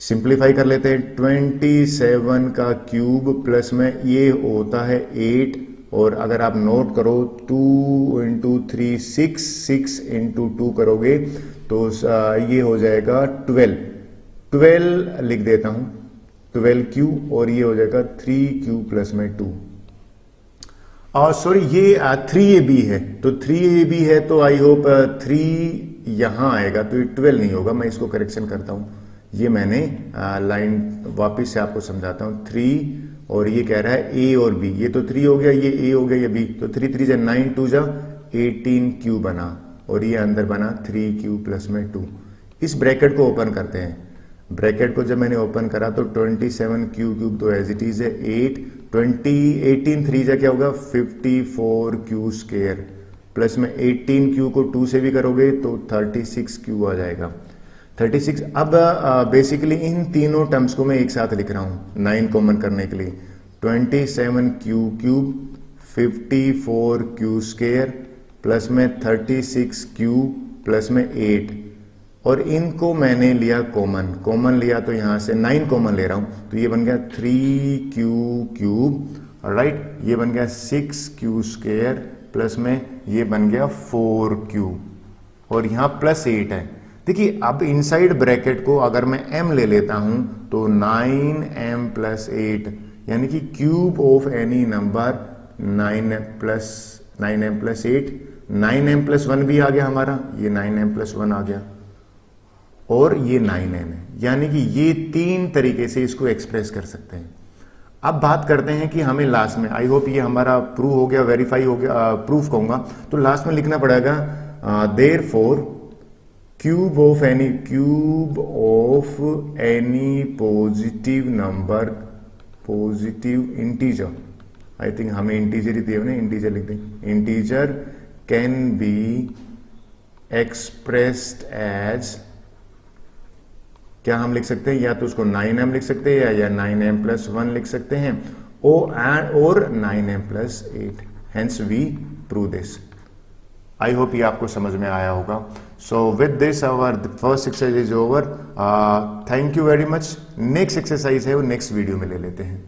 सिंप्लीफाई कर लेते हैं, 27 का क्यूब प्लस में ये होता है 8, और अगर आप नोट करो 2 इंटू 3 6, 6 इंटू 2 करोगे तो ये हो जाएगा 12 लिख देता हूं, 12q, और ये हो जाएगा 3q प्लस में 2। और सॉरी ये 3ab है, तो 3ab है तो आई होप 3 यहां आएगा, तो ये 12 नहीं होगा। मैं इसको करेक्शन करता हूं, ये मैंने लाइन वापस से आपको समझाता हूं। 3 और ये कह रहा है ए और बी, ये तो 3 हो गया, ये ए हो गया, ये बी, तो 3 3 जा 9, 2 जा 18q बना, और ये अंदर बना 3q प्लस में 2। इस ब्रैकेट को ओपन करते हैं। ब्रैकेट को जब मैंने ओपन करा तो 27q क्यूब तो एज इट इज है 8, 18 3 जा क्या होगा 54q स्क्वायर, प्लस में 18q को 2 से भी करोगे तो 36q आ जाएगा, 36। अब बेसिकली इन तीनों टर्म्स को मैं एक साथ लिख रहा हूं 9 कॉमन करने के लिए, 27q cube 54q square plus में 36q प्लस में 8, और इनको मैंने लिया कॉमन लिया तो यहां से 9 कॉमन ले रहा हूं, तो ये बन गया 3q क्यूब, राइट, ये बन गया 6q स्क्वायर प्लस में ये बन गया 4q, और यहां प्लस 8 है। देखिए अब इनसाइड ब्रैकेट को अगर मैं m ले लेता हूं तो 9m प्लस 8, यानी कि cube of any number 9m plus 8, 9m plus 1 भी आ गया हमारा, ये 9m प्लस 1 आ गया, और ये 9m है, यानी कि ये 3 तरीके से इसको एक्सप्रेस कर सकते हैं। अब बात करते हैं कि हमें लास्ट में, आई होप ये हमारा प्रूव हो गया, वेरीफाई हो गया, प्रूफ कहूंगा, तो लास्ट में लिखना पड़ेगा therefore cube of any positive number, positive integer, I think हमें इंटीजर ही दिए ना, इंटीजर लिख दें, integer can be expressed as, क्या हम लिख सकते हैं, या तो उसको 9m लिख सकते हैं या 9m प्लस 1 लिख सकते हैं, और 9m plus 8, hence we prove this. I hope ये आपको समझ में आया होगा। So with this our first exercise is over, thank you very much. Next exercise है वो नेक्स्ट वीडियो में ले लेते हैं।